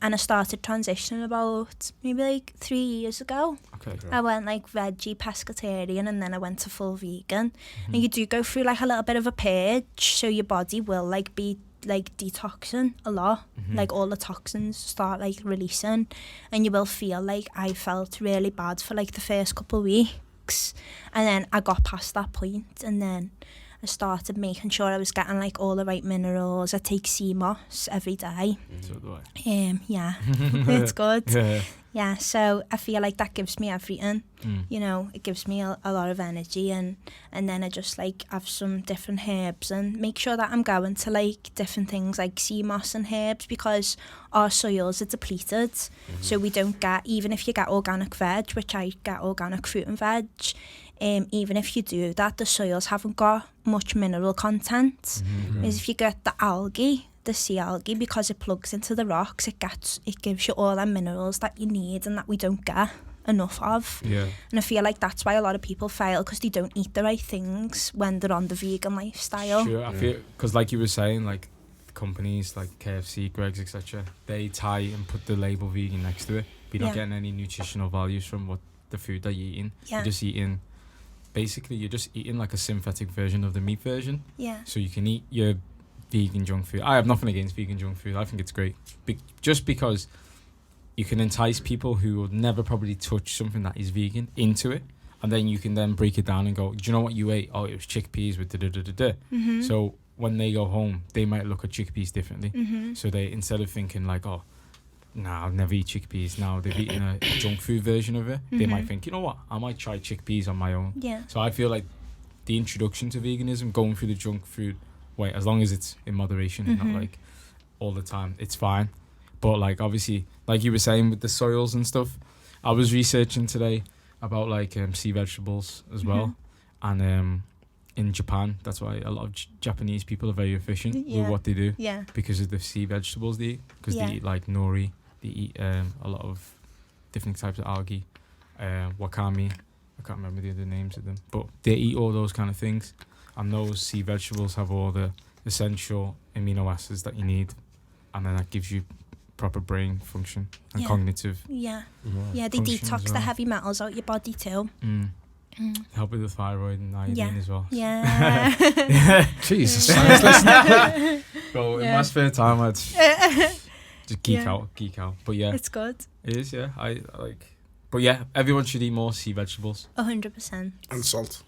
And I started transitioning about maybe like 3 years ago. Okay. I went like veggie, pescatarian, and then I went to full vegan. And you do go through like a little bit of a purge, so your body will like be like detoxing a lot, like all the toxins start like releasing, and you will feel like I felt really bad for like the first couple of weeks, and then I got past that point, and then I started making sure I was getting like all the right minerals. I take sea moss every day. So do I. Yeah, it's good. Yeah. Yeah, so I feel like that gives me everything. You know, it gives me a lot of energy, and then I just like have some different herbs and make sure that I'm going to like different things like sea moss and herbs, because our soils are depleted. So we don't get, even if you get organic veg, which I get organic fruit and veg, even if you do that, the soils haven't got much mineral content. Whereas if you get the algae, the sea algae, because it plugs into the rocks, it gives you all the minerals that you need and that we don't get enough of. Yeah. And I feel like that's why a lot of people fail, because they don't eat the right things when they're on the vegan lifestyle. Sure. I feel, because like you were saying, like companies like KFC, Greggs, etc., they tie and put the label vegan next to it, but you're not getting any nutritional values from what the food that you're eating. Yeah. You're just eating, basically you're just eating like a synthetic version of the meat version. Yeah. So you can eat your vegan junk food. I have nothing against vegan junk food. I think it's great. Just because you can entice people who would never probably touch something that is vegan into it, And then you can then break it down and go, do you know what you ate? Oh, it was chickpeas with da-da-da-da-da. So when they go home, they might look at chickpeas differently. So they, instead of thinking like, oh, nah, I'll never eat chickpeas. Now they've eaten a junk food version of it. They might think, you know what, I might try chickpeas on my own. Yeah. So I feel like the introduction to veganism, going through the junk food way, as long as it's in moderation and not like all the time, it's fine. But like obviously, like you were saying with the soils and stuff, I was researching today about like sea vegetables as well. And in Japan, that's why a lot of Japanese people are very efficient with what they do. Yeah. Because of the sea vegetables they eat. Because they eat like nori, they eat a lot of different types of algae, wakame, I can't remember the other names of them, but they eat all those kind of things, and those sea vegetables have all the essential amino acids that you need, and then that gives you proper brain function and cognitive they function detox as the well. heavy metals out your body too. Help with the thyroid and iodine as well. Yeah. Jesus. So in my spare time I'd just geek out. But yeah, It's good. it is, yeah. I like, but yeah, everyone should eat more sea vegetables. 100%. And salt.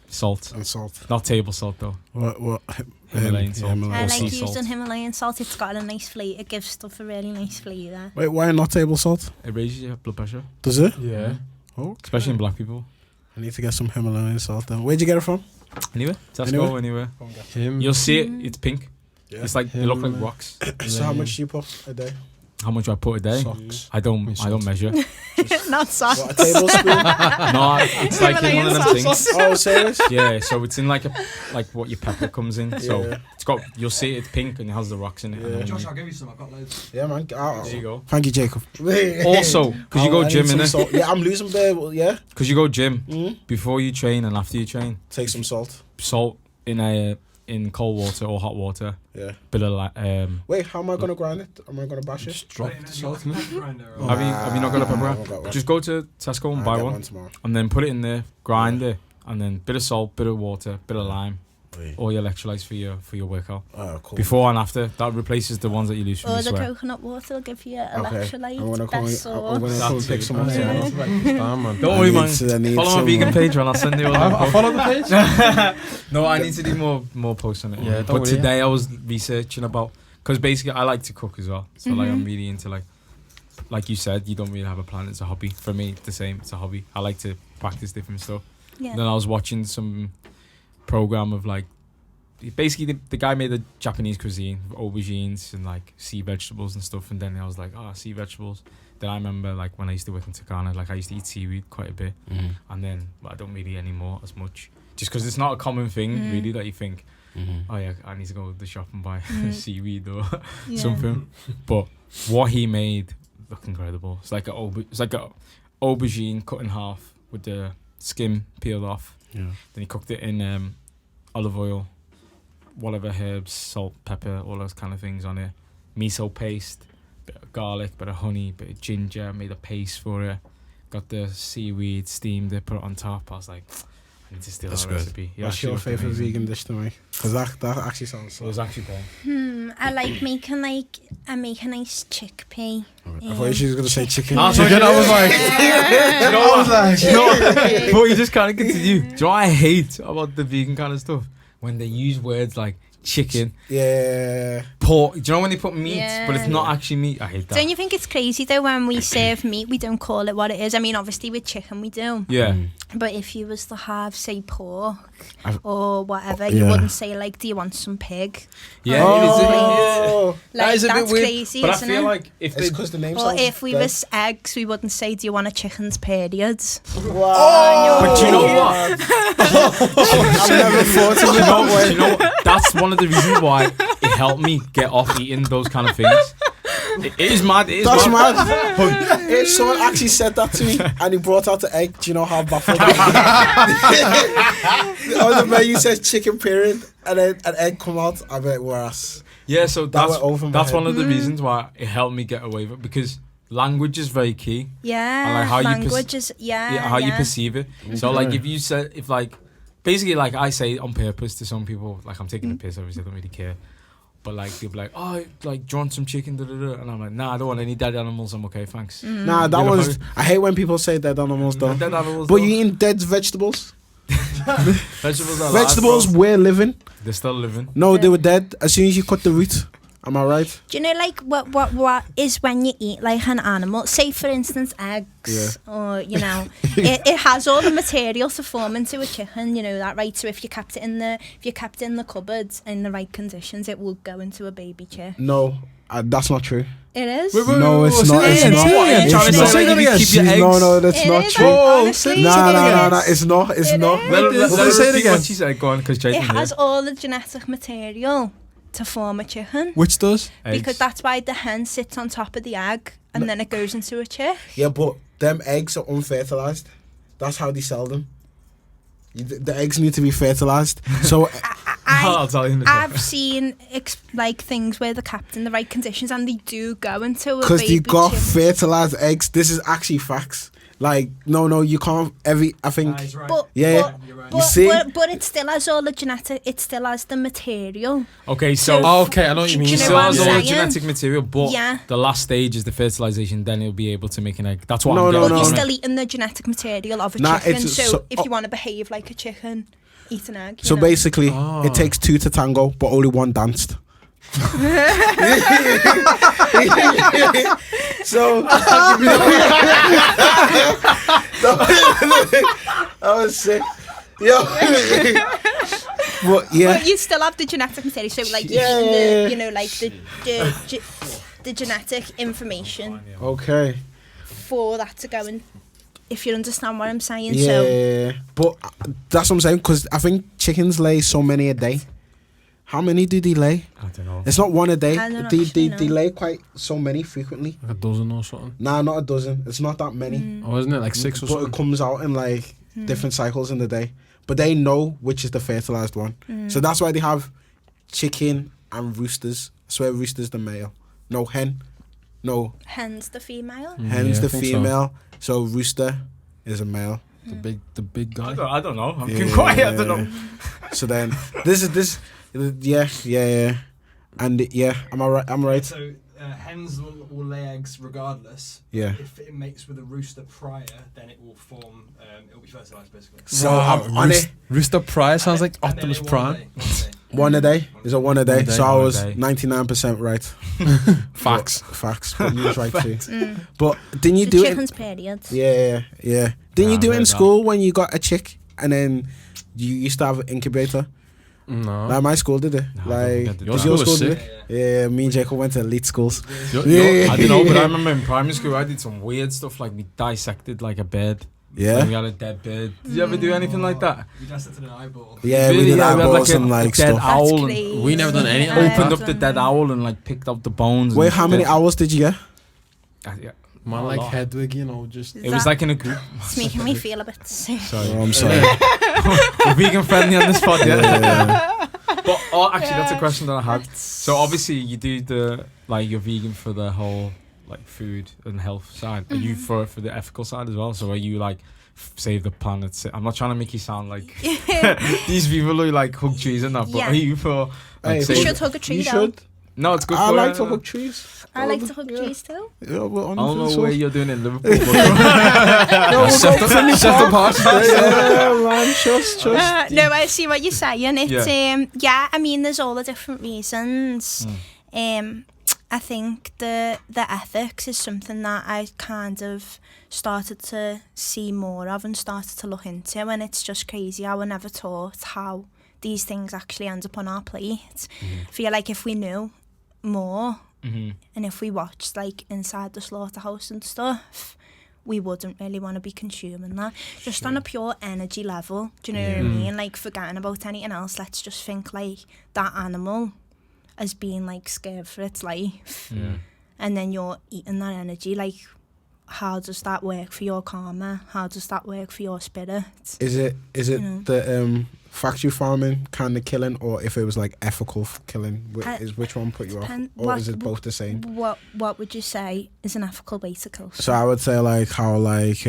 Salt, And salt. not table salt though. What? Himalayan salt. I Or like sea using salt. Himalayan salt. It's got a nice flavour. It gives stuff a really nice flavour. Wait, why not table salt? It raises your blood pressure, Does it? Yeah. Oh, especially in black people. I need to get some Himalayan salt then. Where'd you get it from? Anywhere, Tesco, anywhere. Him. You'll see it. It's pink. Yeah. It's like they look like rocks. So how much do you put a day? How much do I put a day? Socks. I don't measure. Not salt. What, a tablespoon? No, it's like in one of them things. Oh, serious? Yeah, so it's in like what your pepper comes in. So Yeah. it's got, you'll see it's pink and it has the rocks in it. Yeah. And then Josh, I'll give you some. I've got loads. Yeah, man. there you go. Thank you, Jacob. Also, because you go I gym need some innit? salt. Yeah, I'm losing there. Well, yeah. Because you go gym before you train and after you train. Take some salt. Salt in cold water or hot water. Yeah. Bit of Wait, how am I gonna grind it? Am I gonna bash it? Just drop the salt in it. have you not got a pepper? I haven't got one. Just go to Tesco and I'll buy get one, tomorrow. and then put it in there, grind it, and then bit of salt, bit of water, bit of lime, all your electrolytes for your workout. Oh, cool. Before and after, that replaces the ones that you lose from Or your the sweat. coconut water will give you Okay. electrolyte. I'm gonna come best and sauce. pick some That up. too. Yeah. Don't worry, man. I need Follow my some, vegan page, and I'll send you all I that. follow the page. No, I need to do more posts on it. Yeah, don't but worry. today I was researching about, because basically I like to cook as well. So like I'm really into like you said, you don't really have a plan. It's a hobby. For me, the same. It's a hobby. I like to practice different stuff. Yeah. Then I was watching some program of like, basically the guy made a Japanese cuisine with aubergines and like sea vegetables and stuff, and then I was like, sea vegetables. Then I remember like when I used to work in Takana, like I used to eat seaweed quite a bit, and then I don't really anymore as much, just because it's not a common thing really that you think, oh yeah, I need to go to the shop and buy seaweed or something. But what he made looked incredible. It's like a aubergine cut in half with the skin peeled off. Yeah. Then he cooked it in olive oil, whatever herbs, salt, pepper, all those kind of things on it. Miso paste, bit of garlic, bit of honey, bit of ginger, made a paste for it. Got the seaweed, steamed it, put it on top. I was like, I need to steal That's that good. recipe. Yeah, What's your favourite vegan dish to make? Because that actually sounds It was so. actually bomb. I like making I make a nice chickpea. I thought she was gonna say chicken. Ah, Chicken. I was like, you know what? But you just can't continue. Do you know what I hate about the vegan kind of stuff? When they use words like chicken, yeah. pork. Do you know when they put meat, Yeah. but it's not actually meat? I hate that. Don't you think it's crazy though when we serve meat, we don't call it what it is? I mean, obviously with chicken we do. Yeah. But if you was to have, say, pork I've- or whatever, you Yeah. wouldn't say like, do you want some pig? Yeah, Oh, That Like, is a bit that's weird. crazy, But I isn't feel it? like if it's they because the name Or sounds if we dead. was eggs, we wouldn't say, do you want a chicken's period? Wow. But do you know what? I've never thought of it that way. Do you know what? That's one of the reasons why it helped me get off eating those kind of things. It is mad. It is That's mad. mad. If someone actually said that to me and he brought out the egg, do you know how baffled I am? On the menu says chicken period and then an egg come out, I bet worse. Yeah, so That went over my that's head. one of the reasons why it helped me get away with it, because language is very key. Yeah, And, like, how you language is, How you perceive it. So like if you said, basically like I say on purpose to some people, like I'm taking the piss, obviously I don't really care, but like they'll be like, oh, like, do you want some chicken? And I'm like, nah, I don't want any dead animals. I'm okay, thanks. Nah, that was. I hate when people say dead animals though. Dead animals. But you eating dead vegetables? Vegetables are Vegetables alive, were living. they're still living. No, they were dead as soon as you cut the root. Am I right? Do you know, like, what is when you eat, like, an animal? Say, for instance, eggs, or, you know, it has all the material to form into a chicken, you know that, right? So if you kept it in the cupboard in the right conditions, it will go into a baby chick. No, that's not true. It is? No, it's not. It's It's not. not. It's Trying to not. say, like, if you keep your eggs. No, that's It not is, true. honestly. No, it's not. It's It not. is. Let us say it repeat again. what she said. Go on, because It Jason has all the genetic material to form a chicken. Which does? Because that's why the hen sits on top of the egg and then it goes into a chick. Yeah, but them eggs are unfertilized. That's how they sell them. The eggs need to be fertilized. So I'll tell you in a second. I've seen like things where they're kept in the right conditions and they do go into a because baby they got chick. fertilized eggs. This is actually facts. Like no, you can't. I think. He's right. But, Yeah, but, You're right. but, You see? but it still has all the genetic. It still has the material. Okay, so So- Okay, I know what you Do mean. you it know still what has I'm all the saying? genetic material, but Yeah. the last stage is the fertilization. Then it'll be able to make an egg. That's what No, I'm no, getting. But no, you're no. still eating the genetic material of a Nah, chicken. it's- So, so- if you want to behave like a chicken, eat an egg. you So know? basically, Ah. it takes two to tango, but only one danced. So I was sick. Yo. But yeah, But you still have the genetic material. So like Yeah. you're eating the, you know, like the genetic information okay. for that to go in. If you understand what I'm saying. So Yeah, but that's what I'm saying because I think chickens lay so many a day. How many do they lay? I don't know. It's not one a day. I don't They actually know. lay quite so many frequently. Like a dozen or something. Nah, not a dozen. It's not that many. Or isn't it like 6 or But something? it comes out in like different cycles in the day. But they know which is the fertilized one. So that's why they have chicken and roosters. I swear rooster's the male. No, hen. No, hen's the female. hen's Yeah, the I think so. female. So rooster is a male. The big guy. I don't know. I'm Yeah. keeping quiet. I don't know. So then this. Yeah. And yeah, am I right? I'm right. So hens will lay eggs regardless. Yeah. If it mates with a rooster prior, then it will form. It will be fertilized basically. So I'm on it. Rooster Pryor sounds like And then Optimus in Prime. One a day. Is it one a day? One day. So I One a was day. 99% right. Facts. Facts. But you was right too. But didn't you The do it? chicken's periods. Yeah. Didn't you Nah, do it I in heard school when you got a chick and then you used to have an incubator? No. Like my school did it. No, I don't think I Like did did that. your Yours school was do sick. it? Yeah, me and Jacob went to elite schools. You're- I don't know, but I remember in primary school I did some weird stuff. Like we dissected like a bird. Like, we Yeah. had a dead bird. Did you ever do anything like that? We just it to an eyeball. Yeah, we Really? did Yeah, we had eyeballs a and like dead stuff. owl. That's And crazy. We never done any- I've opened up done the dead that. owl and like picked out the bones. and Wait, how many dead- hours did you get? Yeah. Man, A like lot. Hedwig, you know, just. It was like in a group. It's making me feel a bit sick. Sorry. Oh, I'm sorry. We're vegan friendly on this pod, yeah. Yeah. But actually, that's a question that I had. So obviously, you do you're vegan for the whole like food and health side. Are you for the ethical side as well? So are you like save the planet? I'm not trying to make you sound like these people who like hug trees and that. But Yeah. are you for like Hey, You save? should hug a tree You though. should. No, it's good. I for like it. to hug trees. I like to hug Yeah. trees too. Yeah, we're on I don't for know the where sauce. you're doing it in Liverpool. But No, we'll Shut go the- Finley shut the Park. podcast. Yeah, man, just. No, I see what you're saying. It's Yeah. yeah. I mean, there's all the different reasons. I think the ethics is something that I kind of started to see more of and started to look into, and it's just crazy. I was never taught how these things actually end up on our plate. I feel like if we knew more and if we watched like inside the slaughterhouse and stuff, we wouldn't really want to be consuming that. Just on a pure energy level, do you know what I mean? Like forgetting about anything else, let's just think like that animal as being like scared for its life. And then you're eating that energy. Like, how does that work for your karma? How does that work for your spirit? Is it know. the factory farming kind of killing, or if it was like ethical killing? Is which one put you off, or is it both the same? What would you say is an ethical way to kill? So I would say like how like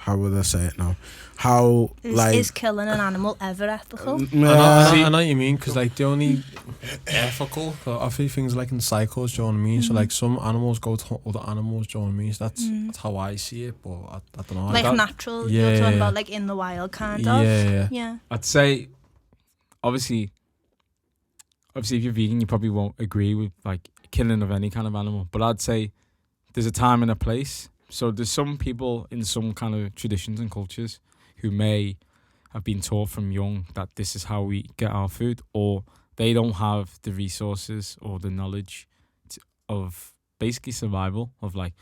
how would I say it now? How is killing an animal ever ethical? I know what you mean, because like the only ethical, I feel things like in cycles, do you know what I mean? So like some animals go to other animals, do you know what I mean? So that's how I see it, but I don't know. Like natural, you're talking about like in the wild kind of. Yeah. I'd say, obviously if you're vegan, you probably won't agree with like killing of any kind of animal, but I'd say there's a time and a place. So there's some people in some kind of traditions and cultures who may have been taught from young that this is how we get our food, or they don't have the resources or the knowledge of basically survival, of like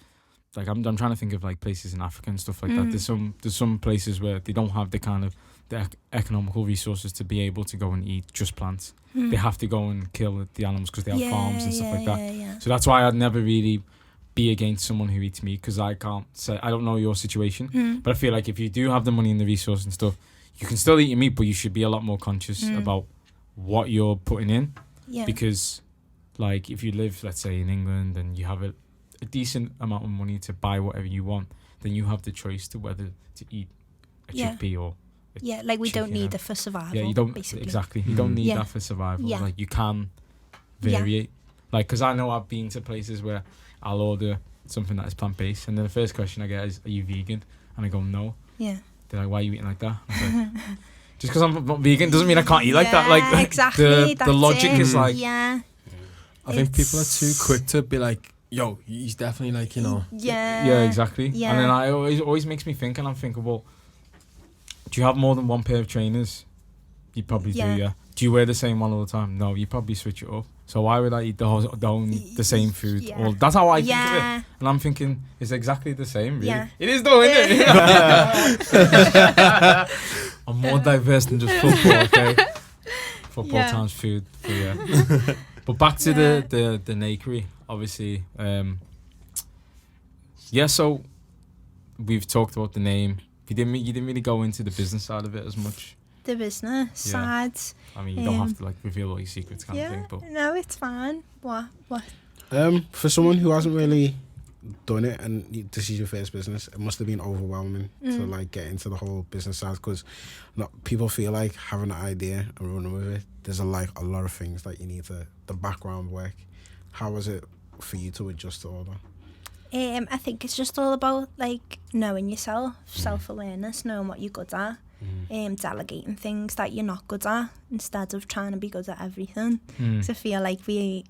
I'm trying to think of like places in Africa and stuff like that. There's some places where they don't have the kind of the economical resources to be able to go and eat just plants. They have to go and kill the animals because they have farms and stuff like that. Yeah. So that's why I'd never really be against someone who eats meat, because I can't say, I don't know your situation, but I feel like if you do have the money and the resource and stuff, you can still eat your meat, but you should be a lot more conscious about what you're putting in. Because like if you live, let's say in England, and you have a decent amount of money to buy whatever you want, then you have the choice to whether to eat a chickpea or like we don't need it for survival. You don't basically. Exactly. You don't need that for survival. Like you can variate. Like, because I know I've been to places where I'll order something that is plant-based, and then the first question I get is, "Are you vegan?" And I go, "No." Yeah. They're like, "Why are you eating like that?" I'm like, just because I'm not vegan doesn't mean I can't eat like that. Like exactly. the logic is like. Yeah. I think people are too quick to be like, "Yo, he's definitely like, you know." Yeah, exactly. Yeah. And then I always makes me think, and I'm thinking, well, do you have more than one pair of trainers? You probably do, yeah. Do you wear the same one all the time? No, you probably switch it up. So why would I eat the same food? Yeah. Well, that's how I think of it. And I'm thinking, it's exactly the same, really. Yeah. It is though, isn't it? I'm more diverse than just football, okay? Football times food. So yeah. But back to the Nakery, obviously. So we've talked about the name. You didn't really go into the business side of it as much. The business side. I mean, you don't have to like reveal all your secrets kind of thing, but no, it's fine. What? For someone who hasn't really done it and this is your first business, it must have been overwhelming to like get into the whole business side, because people feel like having an idea and running with it, there's a lot of things that you need the background work. How was it for you to adjust to all that? I think it's just all about like knowing yourself, self-awareness, knowing what you're good at, delegating things that you're not good at instead of trying to be good at everything. So I feel like we,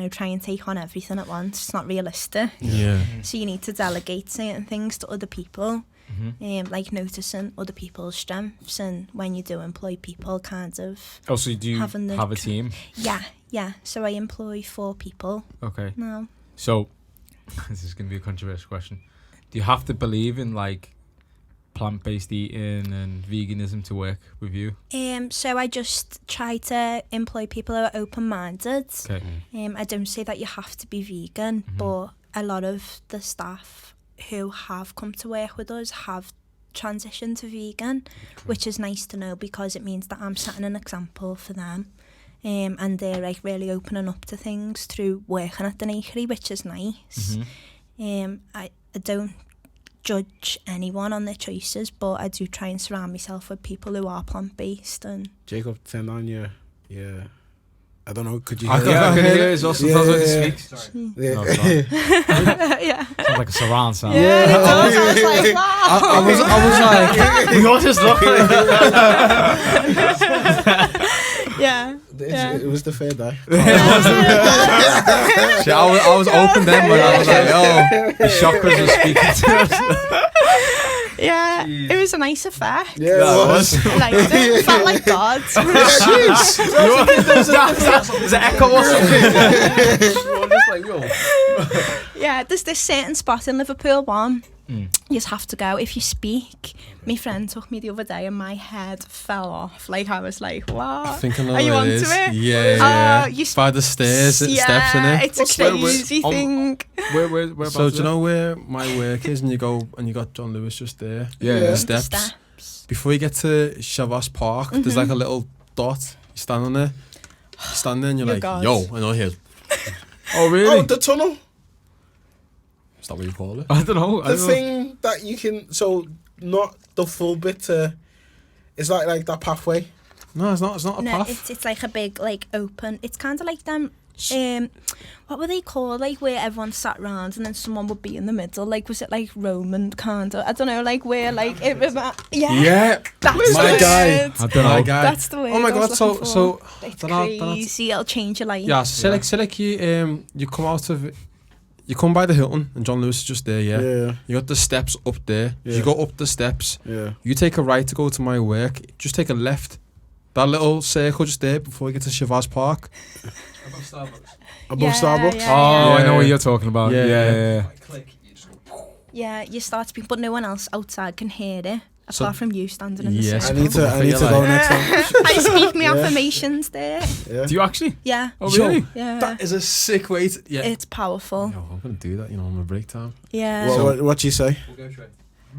try and take on everything at once. It's not realistic. Yeah. So you need to delegate certain things to other people, like noticing other people's strengths, and when you do employ people, kind of. Oh, so do you have a team? Yeah. So I employ 4 people. Okay. Now. So. This is going to be a controversial question. Do you have to believe in like plant-based eating and veganism to work with you? So I just try to employ people who are open-minded. Okay. I don't say that you have to be vegan, but a lot of the staff who have come to work with us have transitioned to vegan, which is nice to know, because it means that I'm setting an example for them. And they're like really opening up to things through working at the Nakery, which is nice. I don't judge anyone on their choices, but I do try and surround myself with people who are plant-based. And Jacob, turn on your I don't know, could you I can hear it as well sometimes when you speak. Sorry. Yeah. No, it's not. yeah. Sounds like a surround sound. Yeah, it does. I was like, wow. I was like, We all just look Yeah. It was the third eye. I was open then, but I was like, oh, the chakras are speaking to us. Yeah, it was a nice effect. Yeah, it was. I liked it. It felt like God. There's an echo or something. Just like, yo. Yeah, there's this certain spot in Liverpool 1. You just have to go. If you speak, my friend took me the other day and my head fell off. Like, I was like, what? I think I know Are you what onto it is. it? Yeah. You by the stairs, steps in it. It's a crazy thing. Where So do you know where my work is, and you got John Lewis just there? Yeah. The steps. Before you get to Shavas Park, there's like a little dot. You stand on there. You stand there and you're like, God. yo, I know here. Oh, really? Oh, the tunnel. Is that what you call it? I don't know. The thing that you can, so not the full bit to. It's like that pathway. No, it's not a No, path. it's like a big like open. It's kind of like them. What were they called? Like where everyone sat round and then someone would be in the middle. Like was it like Roman kind of? I don't know. Like where like it. Yeah, That's my the guy. word. I don't know. My guy. That's the word. Oh my I god! was So looking for. so. It's They're not- crazy. It'll change your life. Yeah, so say like you come out of. You come by the Hilton and John Lewis is just there, yeah? You got the steps up there. Yeah. You go up the steps. Yeah. You take a right to go to my work. Just take a left. That little circle just there before you get to Shavaz Park. Above Starbucks. Above Starbucks. Yeah, Oh, I know Yeah. what you're talking about. Yeah, Yeah. Like click, you just go. Yeah, you start speaking, but no one else outside can hear it So- apart from you standing in the Yes. circle. I need to go Like- next time. I speak my Yeah. affirmations there. Yeah. Do you actually? Yeah, Oh, Yo, really? yeah. That is a sick way to... Yeah. It's powerful. Yo, I'm going to do that, on my break time. Yeah. What do you say? We'll go straight.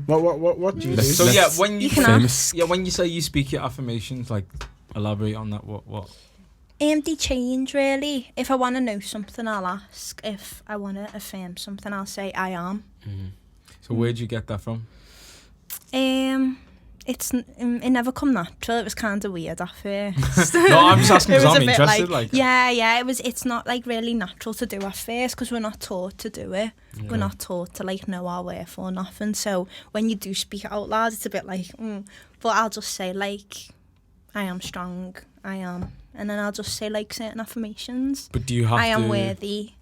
What do you do? So Let's- yeah, when you You can Famous. ask. yeah when you say you speak your affirmations, like elaborate on that. What? They change really. If I want to know something, I'll ask. If I want to affirm something, I'll say I am. So where'd you get that from? It never come natural. It was kind of weird at first. No, I'm just asking It because was I'm a bit interested. Like, yeah. It's not like really natural to do at first because we're not taught to do it. We're not taught to like know our worth or nothing. So when you do speak it out loud, it's a bit like, but I'll just say like, I am strong. I am, and then I'll just say like certain affirmations. But do you have I am to? worthy.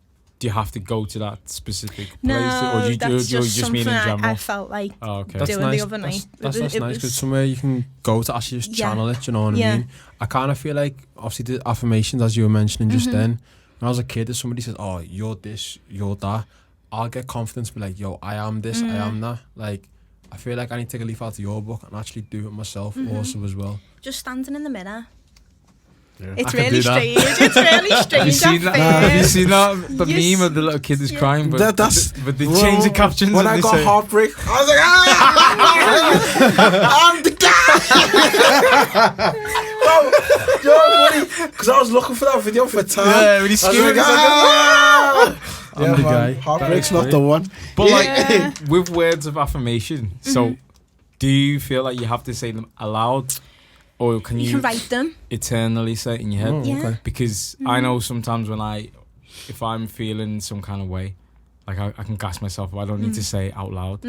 Do you have to go to that specific place, No, or do you that's just just mean something in general? I felt like Oh, okay. That's doing nice. the other night. That's It nice was- because somewhere you can go to actually just Yeah. channel it, you know what I Yeah. mean? I kind of feel like, obviously, the affirmations, as you were mentioning just Mhm. then, when I was a kid, if somebody says, oh, you're this, you're that, I'll get confidence, be like, yo, I am this, I am that. Like, I feel like I need to take a leaf out of your book and actually do it myself also as well. Just standing in the mirror. Yeah. It's I could really do that. strange. It's really Have you strange. seen at that? Have you first. seen that? The Yes. meme of the little kid is Yeah. crying, but That's but they change the captions. When and I they got say, heartbreak, I was like, I'm the guy. Because I was looking for that video for time. Yeah, when I he's was screaming, like, he's like, I'm the guy. Heartbreak's not the one. But Yeah. like with words of affirmation, so do you feel like you have to say them aloud, or can You you, can write them. eternally say it in your head? Oh, Yeah. okay. Because I know sometimes when if I'm feeling some kind of way, like I can gas myself up. I don't need to say it out loud.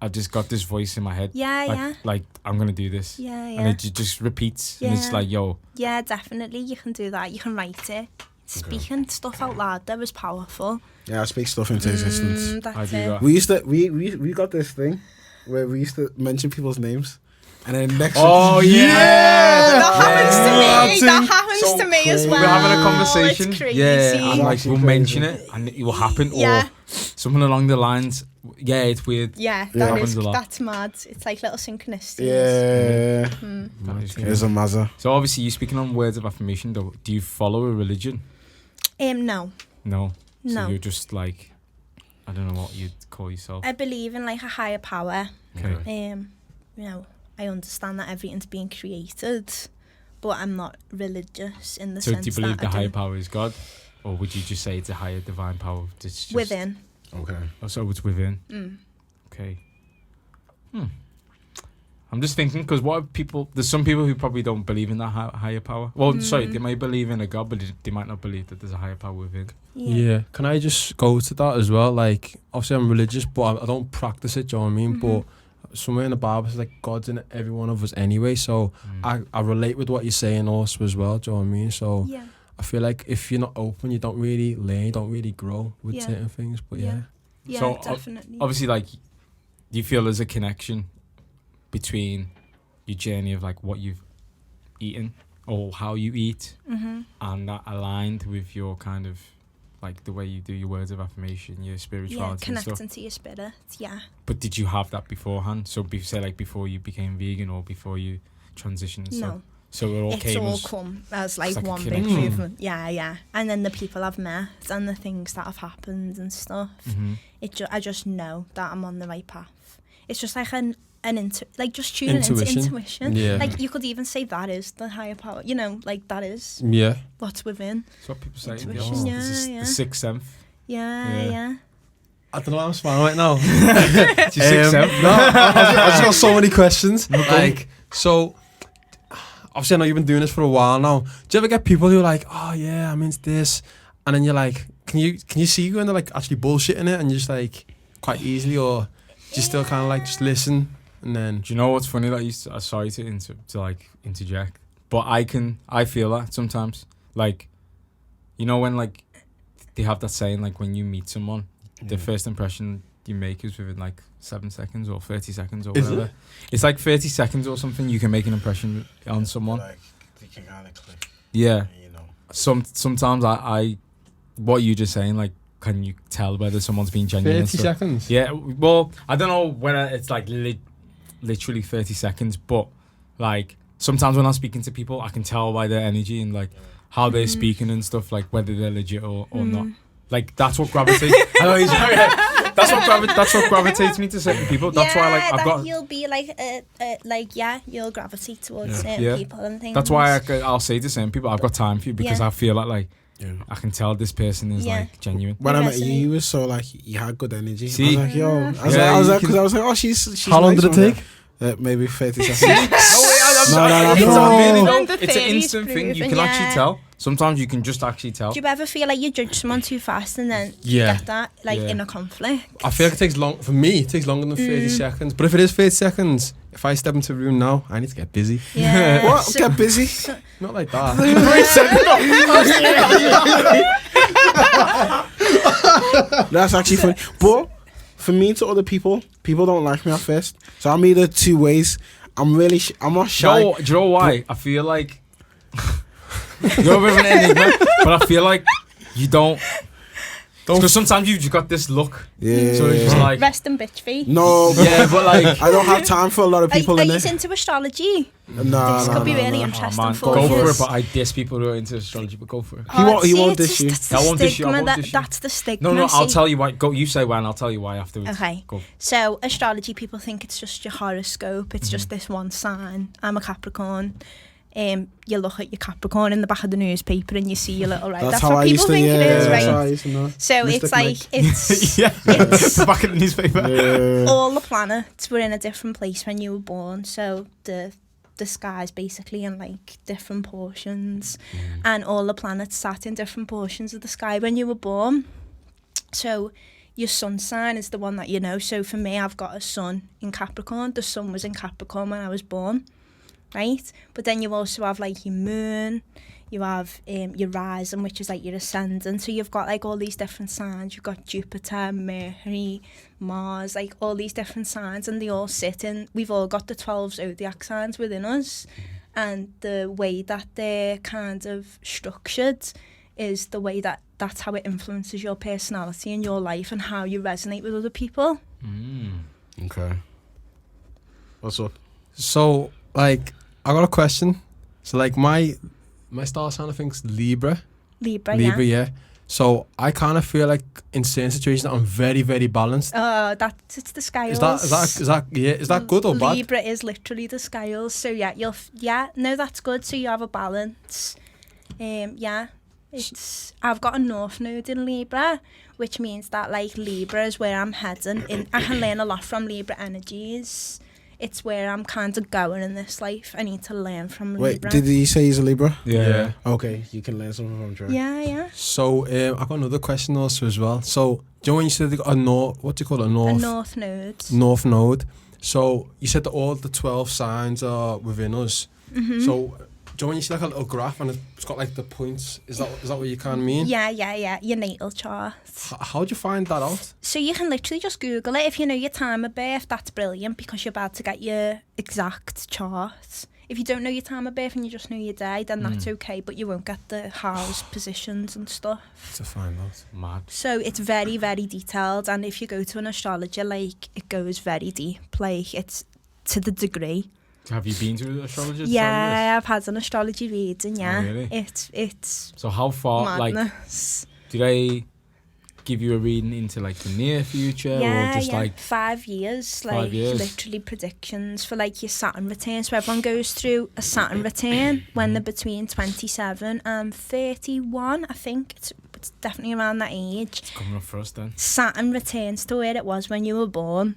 I've just got this voice in my head. Yeah, Like I'm gonna do this. yeah. And it just repeats. And it's Yeah. like, yo, Yeah, definitely. You can do that. You can write it. Speaking stuff out loud, that was powerful. Yeah, I speak stuff into existence. That's I do it. that. We used to we got this thing where we used to mention people's names, and then next Oh week, yeah, That happens to me. So That happens to me as crazy. well. We're having a conversation. It's crazy. Yeah, and like Actually we'll crazy. mention it, and it will happen, Yeah. or something along the lines. Yeah, it's weird. Yeah, Yeah. Happens a lot. that's mad. It's like little synchronicities. yeah, That is it's a mazza. So obviously, you speaking on words of affirmation, though. Do you follow a religion? No. No. So No. you're just like, I don't know what you'd call yourself. I believe in like a higher power. Okay. I understand that everything's being created, but I'm not religious in the So sense do you believe that the I higher do power is God, or would you just say it's a higher divine power? It's just, within. Okay. Oh, so it's within. Okay. I'm just thinking because there's some people who probably don't believe in that higher power. Well, sorry, they might believe in a God, but they might not believe that there's a higher power within. Yeah. Can I just go to that as well? Like, obviously I'm religious, but I don't practice it, do you know what I mean? But somewhere in the Bible it's like God's in every one of us anyway, so I relate with what you're saying also as well, do you know what I mean? So Yeah. I feel like if you're not open, you don't really learn, you don't really grow with Yeah. certain things, but Yeah. Yeah, So, definitely. Obviously, like, do you feel there's a connection between your journey of like what you've eaten or how you eat, and that aligned with your kind of like the way you do your words of affirmation, your Yeah, spirituality and connecting stuff? to your spirit. Yeah. But did you have that beforehand? So say like before you became vegan or before you transitioned and stuff? No. So it all It's came all as come as like like a one big connection. movement. Yeah. And then the people I've met and the things that have happened and stuff. I just know that I'm on the right path. It's just like just tuning into intuition. Yeah. Like you could even say that is the higher power. You know, like that is Yeah. what's within. That's what people say. Intuition, This is yeah. the sixth sense. Yeah. I don't know how I'm smiling right now. She's 6'7". No, I just got so many questions. Like, so obviously I know you've been doing this for a while now. Do you ever get people who are like, oh yeah, I'm into this, and then you're like, can you see when they're like actually bullshitting it, and you're just like quite easily, or do you still kind of like just listen and then? Do you know what's funny? That sorry to like interject, but I feel that sometimes. Like, you know when like they have that saying, like when you meet someone, the first impression you make is within like 7 seconds or 30 seconds or whatever. It's like 30 seconds or something. You can make an impression on someone. Like they can kind of click. Yeah. You know. Sometimes I what you just saying, like, can you tell whether someone's being genuine? 30 seconds. Yeah. Well, I don't know whether it's like literally 30 seconds, but like sometimes when I'm speaking to people, I can tell by their energy and like how they're speaking and stuff, like whether they're legit or not. Like that's what gravitates. I know that's what gravitates me to certain people. That's why like I've got. You'll be like you'll gravitate towards certain people and things. That's why I'll say to certain people, I've got time for you because I feel like I can tell this person is like genuine. When I met you, you were so like you had good energy. See? I was like, yo, I was like, oh, she's. How long did it take? Maybe 30 seconds. No, it's an instant thing. You can actually tell. Sometimes you can just actually tell. Do you ever feel like you judge someone too fast and then you get that in a conflict? I feel like it takes long. For me, it takes longer than 30 seconds. But if it is 30 seconds, if I step into the room now, I need to get busy. Yeah. What? Get busy? Not like that. That's actually funny. But for me to other people don't like me at first. So I'm either two ways. I'm not shy. No, do you know why? I feel like you're a bit of an enigma, but I feel like you don't. Because sometimes you've just got this look. Yeah. So it's just like Rest and bitch feet. no. yeah, but like I don't have time for a lot of people Are in you there. into astrology? No, This could be really interesting man, for go you. for it. But I diss people who are into astrology. But go for it. He won't diss you. That's I won't diss you, I won't diss you. That's the stigma. No, I'll see. tell you why. Go. You say why, and I'll tell you why afterwards. Okay. Go. So astrology, people think it's just your horoscope. It's just this one sign. I'm a Capricorn. You look at your Capricorn in the back of the newspaper and you see your little right. That's how what I people used to. think Yeah, it is, that's right? how I used to know. So Mystic it's like Mike. it's Yeah. it's The back of the newspaper. Yeah. all the planets were in a different place when you were born. So the sky's basically in like different portions, and all the planets sat in different portions of the sky when you were born. So your sun sign is the one that you know. So for me, I've got a sun in Capricorn. The sun was in Capricorn when I was born, right? But then you also have like your moon, you have your rising, which is like your ascendant. So you've got like all these different signs. You've got Jupiter, Mercury, Mars, like all these different signs, and they all sit in. We've all got the 12 zodiac signs within us, and the way that they're kind of structured is the way that's how it influences your personality and your life and how you resonate with other people. Okay. What's up? So, like, I got a question. So, like, my star sign, I think, is Libra. Libra, Yeah. So, I kind of feel like in certain situations I'm very, very balanced. It's the scales. Is that good or bad? Libra is literally the scales. So no, that's good. So you have a balance. I've got a north node in Libra, which means that like Libra is where I'm heading. I can learn a lot from Libra energies. It's where I'm kind of going in this life. I need to learn from Libra. Wait, did you say he's a Libra? Yeah. Okay, you can learn something from Trey. Yeah. So, I got another question also as well. So, do you know when you said they got a what do you call it? A north node. North node. So, you said that all the 12 signs are within us. Mm-hmm. So, do you know when you see like a little graph and it's got like the points? Is that what you kind of mean? Yeah. Your natal chart. How'd you find that out? So you can literally just Google it. If you know your time of birth, that's brilliant because you're about to get your exact chart. If you don't know your time of birth and you just know your day, then that's okay, but you won't get the house positions and stuff. To find out. Mad. So it's very, very detailed, and if you go to an astrologer, like, it goes very deep. Like, it's to the degree. Have you been to an astrologer? Yeah, I've had an astrology reading, yeah. Oh, really? It's So how far, madness. like, do they give you a reading into, like, the near future? Or just, like... 5 years, 5 like, years. literally predictions for, like, your Saturn return. So everyone goes through a Saturn return when they're between 27 and 31, I think. It's It's definitely around that age. It's coming up first then. Saturn returns to where it was when you were born,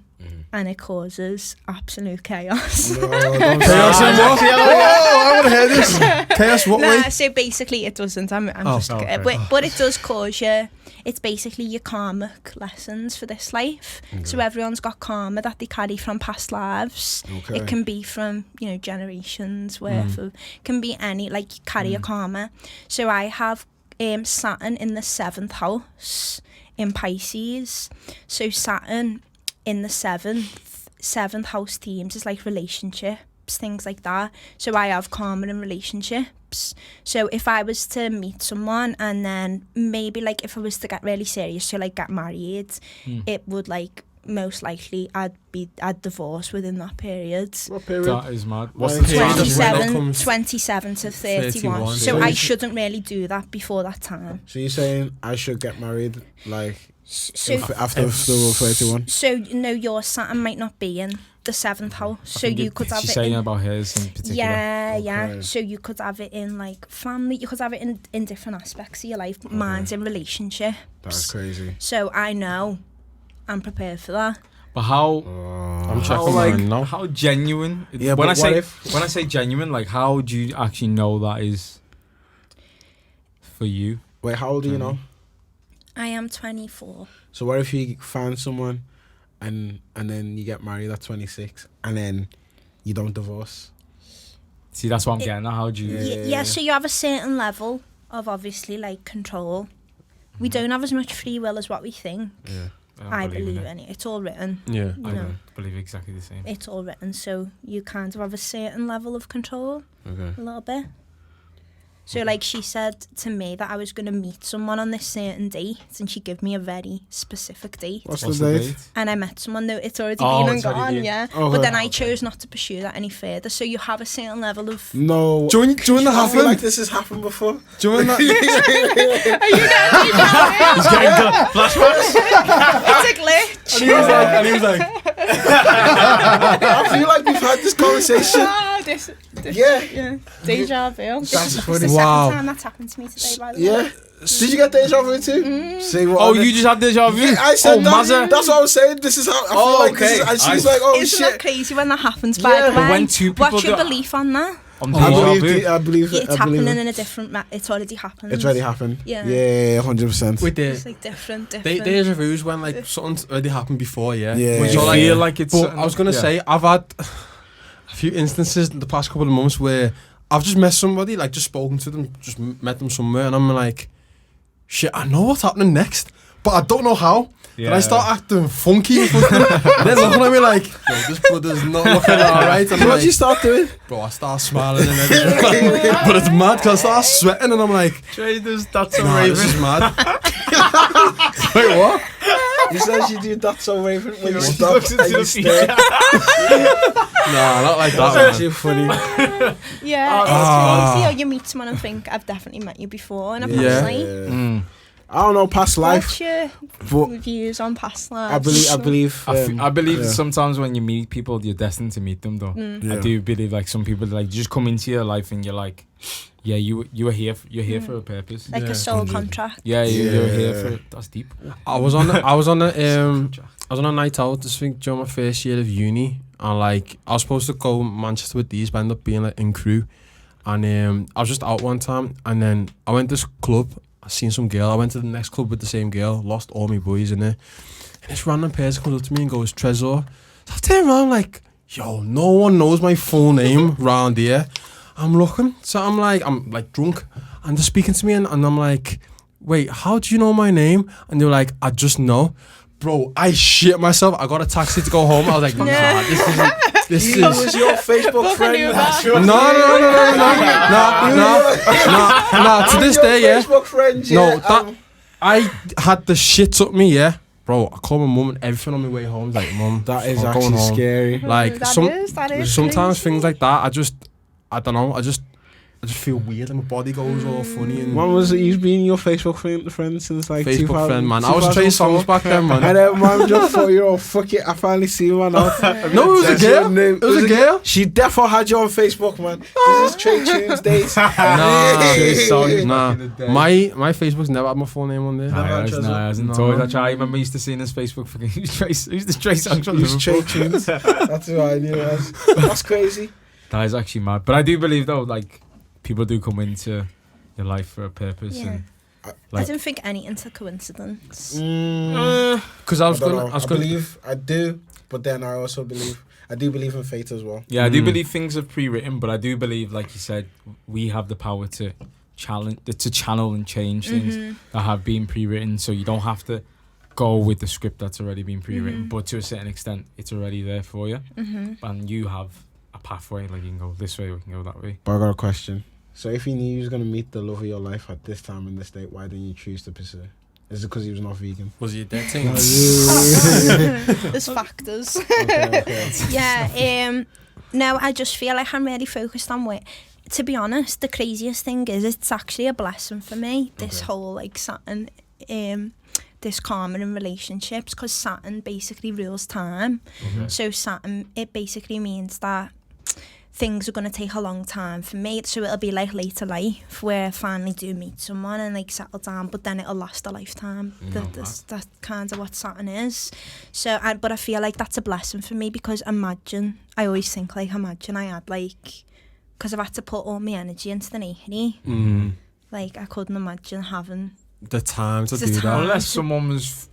and it causes absolute chaos. No, don't Chaos say and that. what? I want to hear this. Chaos what way? Nah, so basically it doesn't. I'm just, okay. but it does cause you. It's basically your karmic lessons for this life. So everyone's got karma that they carry from past lives. Okay. It can be from generations worth of. Can be any, like, you carry a karma. So I have Saturn in the 7th house in Pisces. So Saturn in the 7th house themes is like relationships, things like that. So I have karma in relationships. So if I was to meet someone and then maybe, like, if I was to get really serious, so like get married, it would, like, most likely I'd divorce within that period. What period? That is mad. What's Like, the time? 27 to 31. 31, So yeah. I shouldn't really do that before that time. So you're saying I should get married, like, So after 31? So, your Saturn might not be in the 7th house. So you could have She's it saying in, about hers in particular. yeah. Okay. So you could have it in, like, family. You could have it in different aspects of your life. Mine's in relationships. That's crazy. So I know I'm prepared for that. But how I'm how checking like mine now. how genuine? Yeah, when but when I say genuine, like, how do you actually know that is for you? Wait, how old are you now? I am 24. So what if you find someone and then you get married at 26 and then you don't divorce? See, that's what I'm getting at. How do you? Yeah. So you have a certain level of, obviously, like, control. We don't have as much free will as what we think. Yeah. I believe in believe it. in it. It's all written. Yeah. You I know, don't believe exactly the same. it's all written. So you kind of have a certain level of control, Okay. a little bit. So, like, she said to me that I was going to meet someone on this certain date, and she gave me a very specific date. What's What's the the date? date? And I met someone, though it's already Oh, been and it's already gone, been. yeah. Oh, But then I okay. chose not to pursue that any further. So you have a certain level of... No. Do you want that I feel happen? like this has happened before. Do you want that? He's getting flashbacks. It's a glitch. And he was like, I feel like we've had this conversation. This, Yeah. deja vu. That's It's funny. the second Wow. time that's happened to me today, by the way. Yeah. Did you get deja vu too? Say what? Oh, you just had deja vu. Yeah, I said oh, that. Mazza. That's what I was saying. This is how I feel Oh, like. This is, okay. and she's like, "Oh Isn't that shit." crazy when that happens, by Yeah. the way? When two people What's your go- belief on that? On I deja believe. vu. I believe it. It's I believe happening it. in a different... It's already happened. It's already happened. Yeah. Yeah, 100%. wait there. It's like different. Deja vu's when, like, something's already happened before, yeah. Yeah. Which You are, like, feel like it's. but I was gonna say, I've had a few instances in the past couple of months where I've just met somebody, like, just spoken to them, just met them somewhere, and I'm like, shit, I know what's happening next, but I don't know how. Yeah. And I start acting funky in front of them. They're looking at me like, yo, this brother's not looking alright. And I'm What did you like, start doing? bro, I start smiling and everything. But it's mad because I start sweating and I'm like, Traders, that's nah, this is mad. Wait, what? You said you do that so Raven when you She stop looks and into you the stare. Nah, not like That's that, actually funny. Yeah, it's Ah. crazy. Or you meet someone and think, I've definitely met you before in a past Yeah. life. I don't know past life, What's your but views on past lives? I believe. I believe yeah. sometimes when you meet people, you're destined to meet them, though. Yeah. I do believe, like, some people, like, just come into your life and you're like, yeah, you were here. You're here for a purpose. Like Yeah, a soul 100. contract. Yeah, you're here Yeah. for it. That's deep. I was on a night out this week during my first year of uni, and, like, I was supposed to go Manchester with these, but I ended up being, like, in Crewe, and I was just out one time, and then I went to this club. I seen some girl. I went to the next club with the same girl. Lost all my boys in there, and this random person comes up to me and goes, "Trezor." So I turn around like, yo, no one knows my full name round here. I'm looking, so I'm like drunk, and they're speaking to me, and I'm like, wait, how do you know my name? And they're like, I just know. Bro, I shit myself. I got a taxi to go home. I was like, nah, this He is. was your Facebook friend. No. To this day, yeah. Facebook friend, yeah. No, that I had the shit up me, yeah. Bro, I called my mum and everything on my way home. Like, mum, that is I'm going actually home. scary. Like, That is sometimes crazy. things like that, I don't know. I just feel weird and my body goes all funny. And When was it? You've been your Facebook friend since like Facebook 2000, friend, man. I was trying songs back then, man. And then man just thought, you know, fuck it, I finally see you, man. No, it was a girl. It was a girl. She definitely had you on Facebook, man. This is Trey Tunes days. Nah. My Facebook's never had my full name on there. No, it hasn't. It's always actually, I remember used to seeing his Facebook fucking who's the Trey songs from Use Liverpool. Trey Tunes. That's who I knew it as. That's crazy. That is actually mad. But I do believe though, like, people do come into your life for a purpose. Yeah. And I like, don't think anything's a coincidence. Because I believe, I do, but then I also believe, I do believe in fate as well. yeah, I do believe things are pre-written, but I do believe, like you said, we have the power to channel and change things that have been pre-written. So you don't have to go with the script that's already been pre-written, but to a certain extent, it's already there for you, and you have a pathway. Like, you can go this way, we can go that way. But I got a question. So if you knew you was gonna meet the love of your life at this time in the state, why didn't you choose to pursue? Is it because he was not vegan? Was he a dead thing? There's factors. Okay. Yeah. No, I just feel like I'm really focused on what. To be honest, the craziest thing is it's actually a blessing for me. This whole like Saturn, this karma in relationships, because Saturn basically rules time. So Saturn, it basically means that things are going to take a long time for me, so it'll be like later life where I finally do meet someone and like settle down, but then it'll last a lifetime. That's kind of what Saturn is. So but I feel like that's a blessing for me, because I always think like, imagine I had like, because I've had to put all my energy into the Nakery, like I couldn't imagine having the time to The do that. time. Unless someone was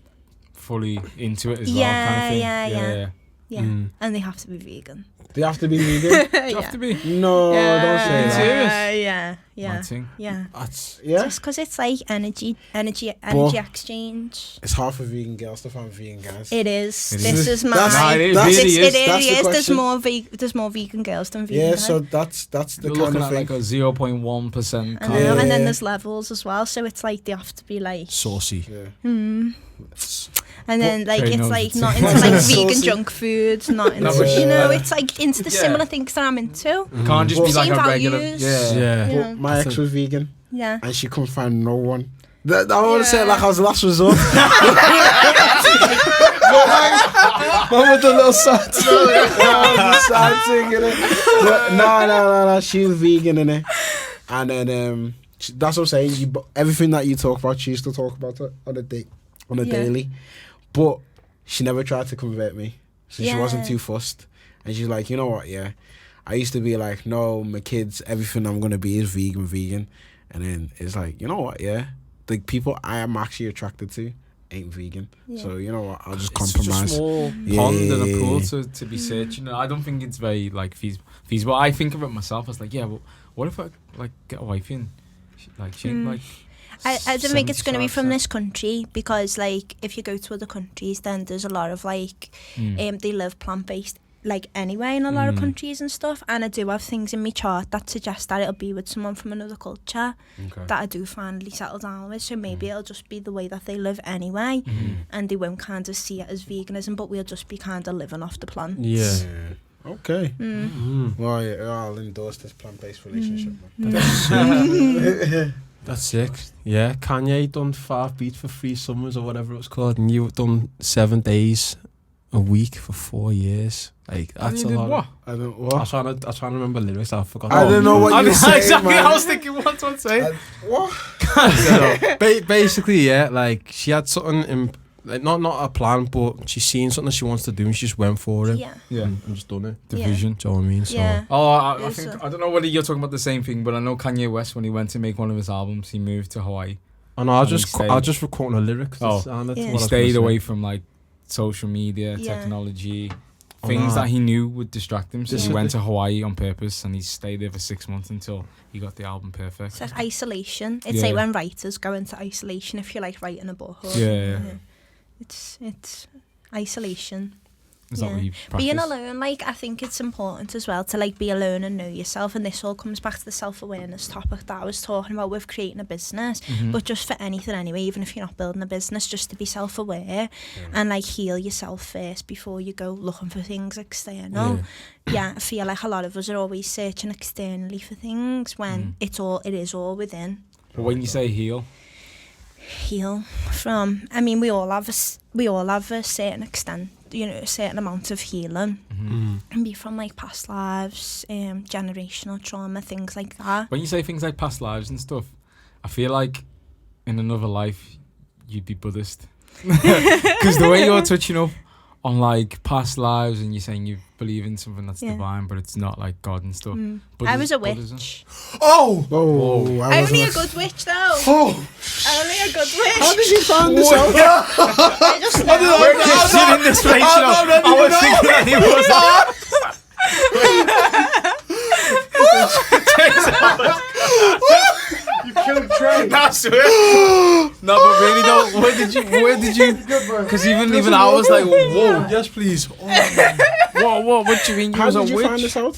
fully into it as well, kind of thing. Yeah. And they have to be vegan. Do you have to be vegan? Do you have to be? No, don't say that. Serious? Yeah. Mad thing. Yeah. That's Yeah, Just because it's like energy But- exchange. it's hard for vegan girls to find vegan guys. It is. It This is. is my. Nah, it that's- really It is. really That's the is. question. There's more vegan girls than vegan Yeah, guys. so that's the You're kind looking of at thing. like a 0.1% I kind know, Yeah. and then there's levels as well. So it's like they have to be like, saucy. Yeah. and then like Trey it's knows like it. not into like vegan Saucy. junk foods, not into but you know, yeah. it's like into the Yeah. similar things that I'm into. Can't just be Same like a regular. values. Yeah. Yeah. Yeah. But my ex was vegan, Yeah. and she couldn't find no one. I want to say it like I was the last resort. Mom with the little side. No. She was vegan, innit? And then that's what I'm saying. Everything that you talk about, she used to talk about it on a daily. But she never tried to convert me, so she wasn't too fussed. And she's like, you know what? Yeah, I used to be like, no, my kids, everything I'm gonna be is vegan. And then it's like, you know what? Yeah, the people I am actually attracted to ain't vegan. Yeah. So you know what? I'll just It's such a compromise. small pond and a pool to be searching. I don't think it's very like feasible. I think of it myself. I was like, yeah, well, what if I like get a wife in, like she ain't like. I don't think it's going to be from 75%. this country, because like if you go to other countries, then there's a lot of like they live plant-based like anyway in a lot of countries and stuff, and I do have things in my chart that suggest that it'll be with someone from another culture that I do finally settle down with, so maybe it'll just be the way that they live anyway, and they won't kind of see it as veganism, but we'll just be kind of living off the plants. Yeah. Okay. Mm. Well, yeah, I'll endorse this plant-based relationship, man. That's sick. Yeah, Kanye done 5 beats for 3 summers or whatever it was called, and you've done 7 days a week for 4 years. Like that's a lot. What? I don't I was what. trying to remember lyrics. I forgot. I don't know what you were saying, Exactly. man. I was thinking, what's one saying? What? Basically, yeah. Like she had something in, like not a plan, but she's seen something she wants to do, and she just went for it. Yeah. Yeah. And just done it. Division. Do you know what I mean? So Yeah. Oh, I Yes, think sir. I don't know whether you're talking about the same thing, but I know Kanye West, when he went to make one of his albums, he moved to Hawaii. and I And just he stayed. I just recording the lyrics. Oh. Yeah. He He stayed away from like social media, Yeah. technology, Oh, things nah. that he knew would distract him. So This he is went the- to Hawaii on purpose, and he stayed there for 6 months until he got the album perfect. It's like isolation. It's Yeah. like when writers go into isolation if you're like writing a book. Or, Yeah. It's isolation. Is that what you practice? Being alone, like, I think it's important as well to, like, be alone and know yourself, and this all comes back to the self-awareness topic that I was talking about with creating a business, but just for anything anyway, even if you're not building a business, just to be self-aware and, like, heal yourself first before you go looking for things external. I feel like a lot of us are always searching externally for things when it is all within. But when you say heal from, I mean, we all have a certain extent, you know, a certain amount of healing, and be from like past lives, generational trauma, things like that. When you say things like past lives and stuff, I feel like in another life you'd be Buddhist, because the way you're touching up on like past lives and you're saying you believe in something that's divine, but it's not like God and stuff. I was a Buddhism. witch. Oh! Only a good witch though. Oh! Only a good witch. How did you find this out? I just know. We're just in this place, you know. I was thinking that he was You killed Trey. That's it. No, but really though, where did you? Because even I was like, whoa, Yes, please. what do you mean you How was a did you find witch? this out?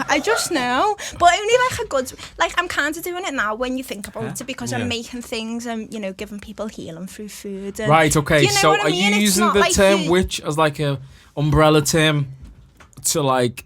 I just know, but only like a good, like I'm kind of doing it now when you think about it, because I'm making things and, you know, giving people healing through food. And, Right, okay, you know so what I are mean? you It's using not the like term you- witch as like a umbrella term to like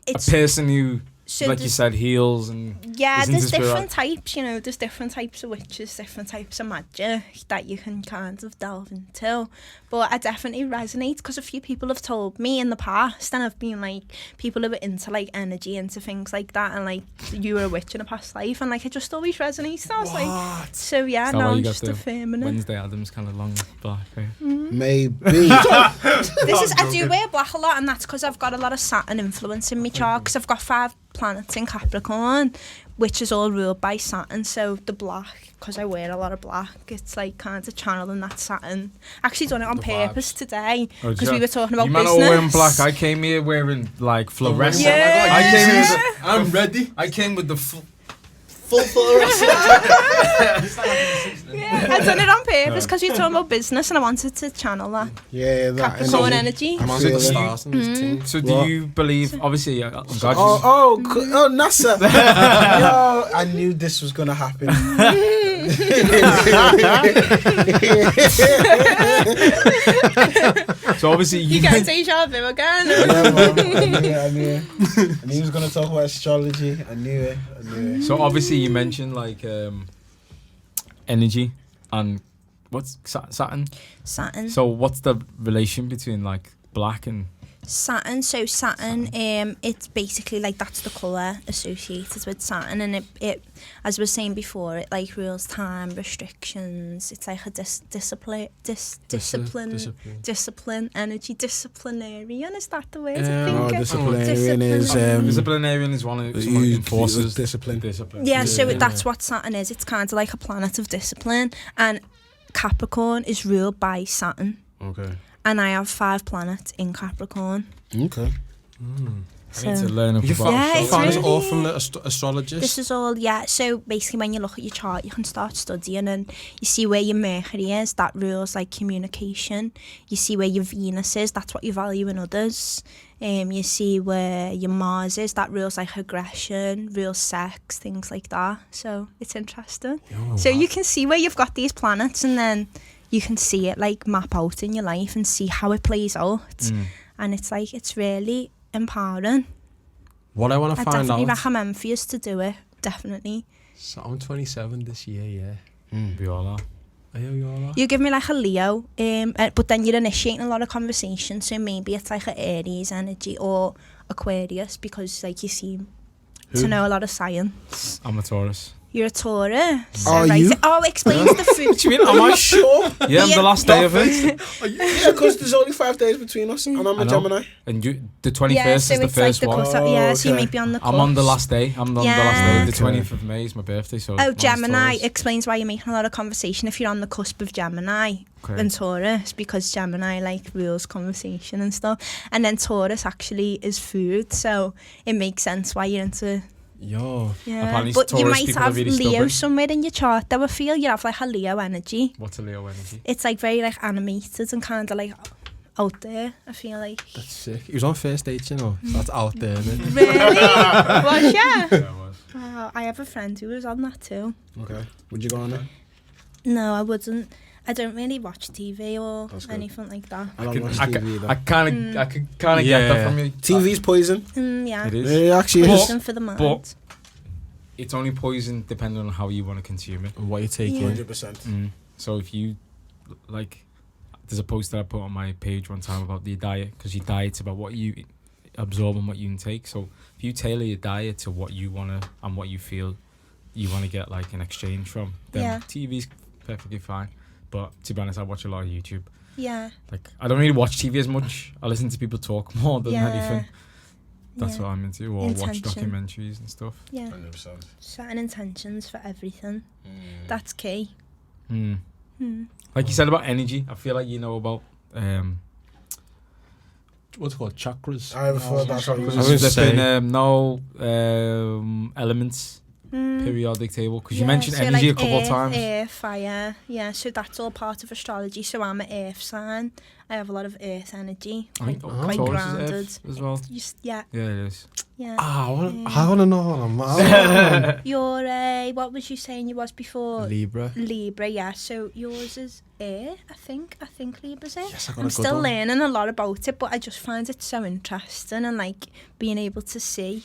a It's, person who, so like you said, heals and yeah, isn't there's a spirit? different types, you know, there's different types of witches, different types of magic that you can kind of delve into. But I definitely resonate, because a few people have told me in the past, and I've been like, people who are into like energy, into things like that, and like, you were a witch in a past life, and like, it just always resonates. I was like, so yeah, Is that now why you I'm got just the affirming it. Wednesday Addams kind of long black hair. Maybe. This is, I do wear black a lot, and that's because I've got a lot of Saturn influence in my chart, because I've got 5 planets in Capricorn, which is all ruled by Saturn. So the black, because I wear a lot of black, it's like kind of channeling that Saturn. Actually done it on purpose today, because we were talking about you man business. all wearing black. I came here wearing like fluorescent. Yeah. I'm ready. I came with the full fluorescent. I done it on purpose because we were talking about business, and I wanted to channel that Yeah, that Capricorn energy. I'm I'm feeling the it. stars in this team. So do What? you believe? Obviously, I'm glad Oh, NASA. Yo, I knew this was gonna happen. So obviously You get deja vu again. Yeah, man. I knew it. And he was gonna talk about astrology. I knew it. So obviously you mentioned like energy and what's Saturn. Saturn. So what's the relation between like black and Saturn. So Saturn, it's basically like that's the colour associated with Saturn, and it as we were saying before, it like rules time, restrictions. It's like a discipline, energy, disciplinarian. Is that the word? I think disciplinarian is disciplinarian is one of someone who enforces discipline. Yeah, so that's what Saturn is. It's kind of like a planet of discipline, and Capricorn is ruled by Saturn. Okay. And I have 5 planets in Capricorn. Okay. So I need to learn up You about it's found this really- all from the astrologist? this is all, yeah. So basically, when you look at your chart, you can start studying, and you see where your Mercury is. That rules like communication. You see where your Venus is. That's what you value in others. You see where your Mars is. That rules like aggression, rules sex, things like that. So it's interesting. So you can see where you've got these planets, and then you can see it like map out in your life and see how it plays out. And it's like, it's really empowering. What I want to I find definitely out. recommend for you to do it. Definitely. So I'm 27 this year, yeah. We all are. Are you all right? You give me like a Leo, but then you're initiating a lot of conversation. So maybe it's like an Aries energy or Aquarius, because like you seem to know a lot of science. I'm a Taurus. You're a Taurus. Are right. you? Oh, it explains the food. What do you mean? Am I Sure. Yeah, I'm the last day of it. Yeah, because there's only 5 days between us, and I'm I a know. Gemini. And you, the 21st Yeah, so is the it's like first the one. cut out. Yeah, so you okay. might be on the cusp. I'm on the last day. I'm on the last day. The Okay. 20th of May is my birthday. So Oh, mine's Gemini Taurus. explains why you're making a lot of conversation if you're on the cusp of Gemini Okay. and Taurus, because Gemini like rules conversation and stuff, and then Taurus actually is food, so it makes sense why you're into. Yo. Yeah, Apparently but you Taurus might people are have really Leo stubborn. somewhere in your chart. Though I feel you have like a Leo energy. What's a Leo energy? It's like very like animated and kind of like out there, I feel like. That's sick. He was on first dates, you know. That's out there, isn't it? Really? Was ya? Yeah, it was. Oh, I have a friend who was on that too. Okay. Would you go on it? No, I wouldn't. I don't really watch TV or That's good. anything like that. I don't watch TV either. I kind of get that from you. TV's poison. Yeah. It is. It actually is. Poison for the mind. but- It's only poison depending on how you want to consume it. And what you take Yeah. in. 100%. So if you, like, there's a post that I put on my page one time about your diet, because your diet's about what you absorb and what you intake. So if you tailor your diet to what you want to and what you feel you want to get, like, an exchange from, then Yeah. TV's perfectly fine. But to be honest, I watch a lot of YouTube. Yeah. Like, I don't really watch TV as much. I listen to people talk more than Yeah. anything. That's Yeah. what I'm into. Or watch Intention. documentaries and stuff. Yeah. 100%. Setting intentions for everything. That's key. Mm. Hmm. Like you said about energy, I feel like you know about What's it called? Chakras? I thought that's what you I was was there's saying- been elements periodic table, because you mentioned so energy like a couple of earth, times. Air, fire. Yeah, so that's all part of astrology. So I'm an earth sign. I have a lot of earth energy. I think quite Taurus is grounded. Earth as well. Yeah, Yeah, it is. yeah. I want to know what I'm You're a, what was you saying you was before? Libra. Libra, yeah. So yours is air, I think. I think Libra's air. Yes, I got I'm a good still one. learning a lot about it, but I just find it so interesting, and like being able to see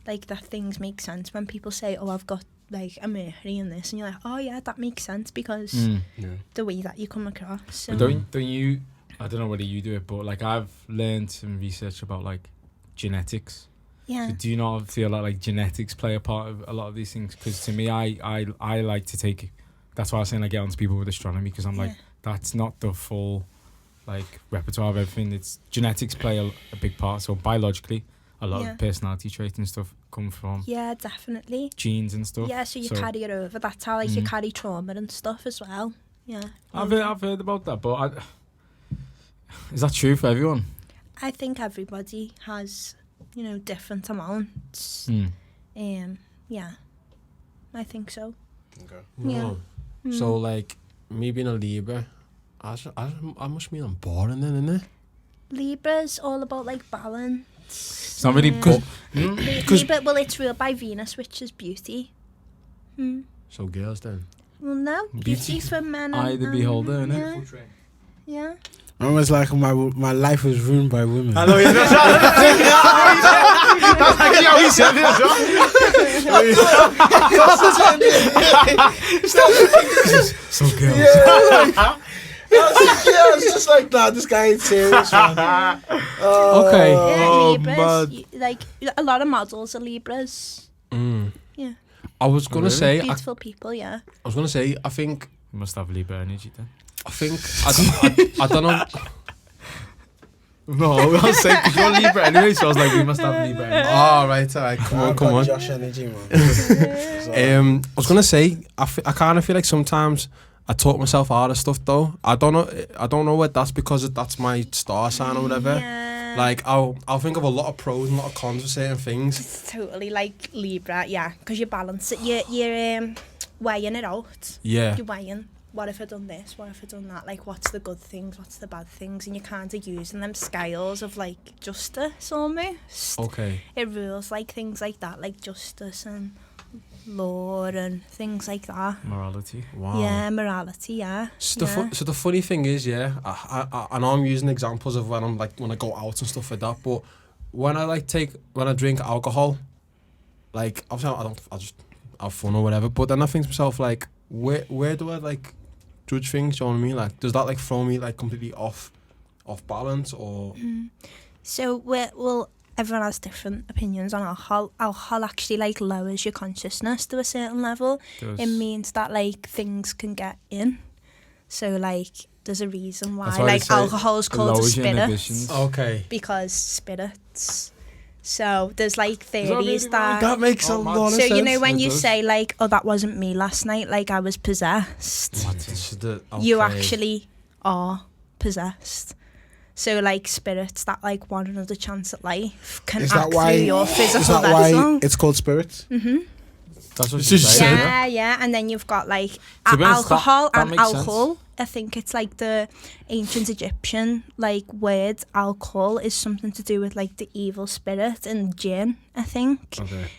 like that things make sense when people say, oh, I've got like a Mercury in this, and you're like, oh yeah, that makes sense because Yeah. the way that you come across. So. But don't you? I don't know whether you do it, but like I've learned some research about like genetics. Yeah. So do you not feel like genetics play a part of a lot of these things? Because to me, I like to take. That's why I was saying I get on to people with astronomy, because I'm like, that's not the full like repertoire of everything. It's genetics play a big part. So biologically, a lot of personality traits and stuff come from Yeah, definitely. genes and stuff. Yeah, so you carry it over. That's how like you carry trauma and stuff as well. Yeah. I've heard about that, but is that true for everyone? I think everybody has, different amounts. Yeah. I think so. Okay. Yeah. So, like, me being a Libra, I must mean I'm boring then, innit? Libra's all about like balance. It's not really good. Libra, well, it's ruled by Venus, which is beauty. So, girls then. Well, no, beauty for men. Eye of the beholder, innit? Yeah. Full train. Yeah. I was like, my life was ruined by women. I know, yeah, that's actually how he said it as well. So girls. Yeah, it's just like, nah, this guy ain't serious, man. Okay. Yeah, Oh, Libras. mad. Like a lot of models are Libras. Yeah. I was gonna Really? say, Beautiful people, yeah. I think, You must have Libra energy then. I don't know. No, I was saying, because you're Libra anyway, so I was like, we must have Libra energy. All right, come I've on. got Josh energy, man. I was gonna say, I kind of feel like sometimes I talk myself out of stuff though. I don't know what that's because that's my star sign or whatever. Yeah. Like I'll think of a lot of pros and a lot of cons for certain things. It's totally like Libra, yeah, because you balance it. You're weighing it out. Yeah. You're weighing. What if I done this? What if I done that? Like, what's the good things? What's the bad things? And you're kind of using them scales of like justice almost. Okay. It rules like things like that, like justice and law and things like that. Morality. Wow. Yeah, morality. Yeah. So the funny thing is, yeah, I know I'm using examples of when I go out and stuff like that, but when I drink alcohol, like obviously I just have fun or whatever, but then I think to myself like, where do I like judge things? Do you know what I mean? Like, does that like throw me like completely off balance or? So everyone has different opinions on alcohol. Alcohol actually like lowers your consciousness to a certain level. It means that like things can get in. So like there's a reason why That's why like they say alcohol is it called a lowers your spirit. inhibitions. Okay. Because spirits. So there's like really theories right? that. That makes a lot of So sense. you know when It you does. say like, oh, that wasn't me last night, like I was possessed. You Okay. actually are possessed. So like spirits that like want another chance at life can Is act that why? through your physical Is that why vessel. it's called spirits? That's what It's you just say. Yeah, yeah, and then you've got like To be honest, alcohol that and makes sense. alcohol I think it's like the ancient Egyptian like word alcohol is something to do with like the evil spirit, and jinn, I think,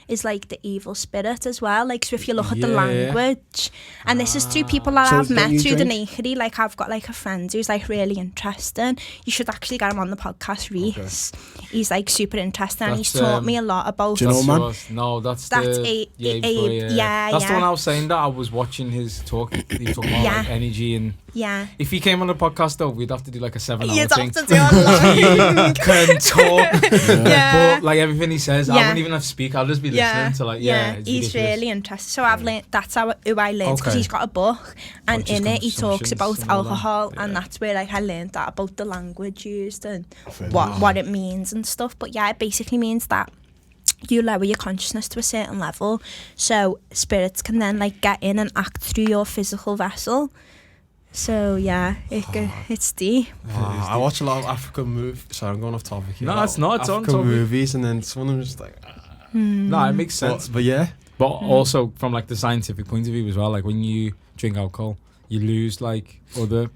is like the evil spirit as well. Like, so if you look at the language, and this is through people that I've met through the Nakery, like I've got like a friend who's like really interesting. You should actually get him on the podcast, Reese. He's like super interesting, and he's taught me a lot about. Do you know, man? No, that's Abe. Yeah. That's the one I was saying that I was watching his talk. He talked about like energy and. Yeah. If he came on the podcast though, we'd have to do like a 7-hour You'd thing. have to do a long. He can talk. Yeah. But like everything he says, I wouldn't even have to speak. I'll just be listening to like, it's he's ridiculous. really interesting. So I've learned, that's who I learned, because he's got a book, and in it he talks about alcohol, and that's where like I learned that about the language used and what it means and stuff. But yeah, it basically means that you lower your consciousness to a certain level, so spirits can then like get in and act through your physical vessel. So yeah, it's deep. I watch a lot of African movies. Sorry, I'm going off topic here. No, it's not. It's on African topic. movies, and then some of them just like. No, it makes sense. But yeah. But also from like the scientific point of view as well, like when you drink alcohol, you lose like other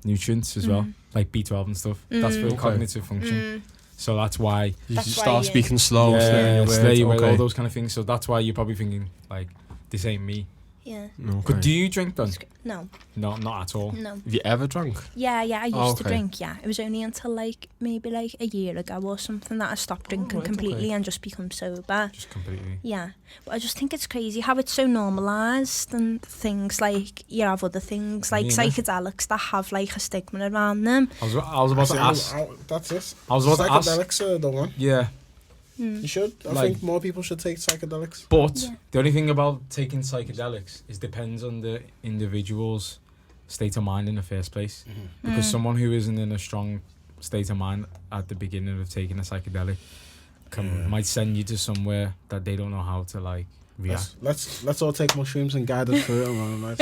nutrients as well, like B12 and stuff. That's for cognitive function. So that's why you start speaking slow, slay your way, all those kind of things. So that's why you're probably thinking like, this ain't me. Yeah. Okay. But do you drink then? No. No, not at all. No. Have you ever drunk? Yeah, I used to drink, yeah. It was only until like maybe like a year ago or something that I stopped drinking completely and just become sober. Just completely. Yeah. But I just think it's crazy how it's so normalised, and things like, you have other things like psychedelics that have like a stigma around them. I was about to ask. That's it. I was about to ask. Psychedelics are the one. Yeah. You should. I Like- think more people should take psychedelics. But the only thing about taking psychedelics is depends on the individual's state of mind in the first place. Because someone who isn't in a strong state of mind at the beginning of taking a psychedelic might send you to somewhere that they don't know how to like react. Let's all take mushrooms and guide us through it, man.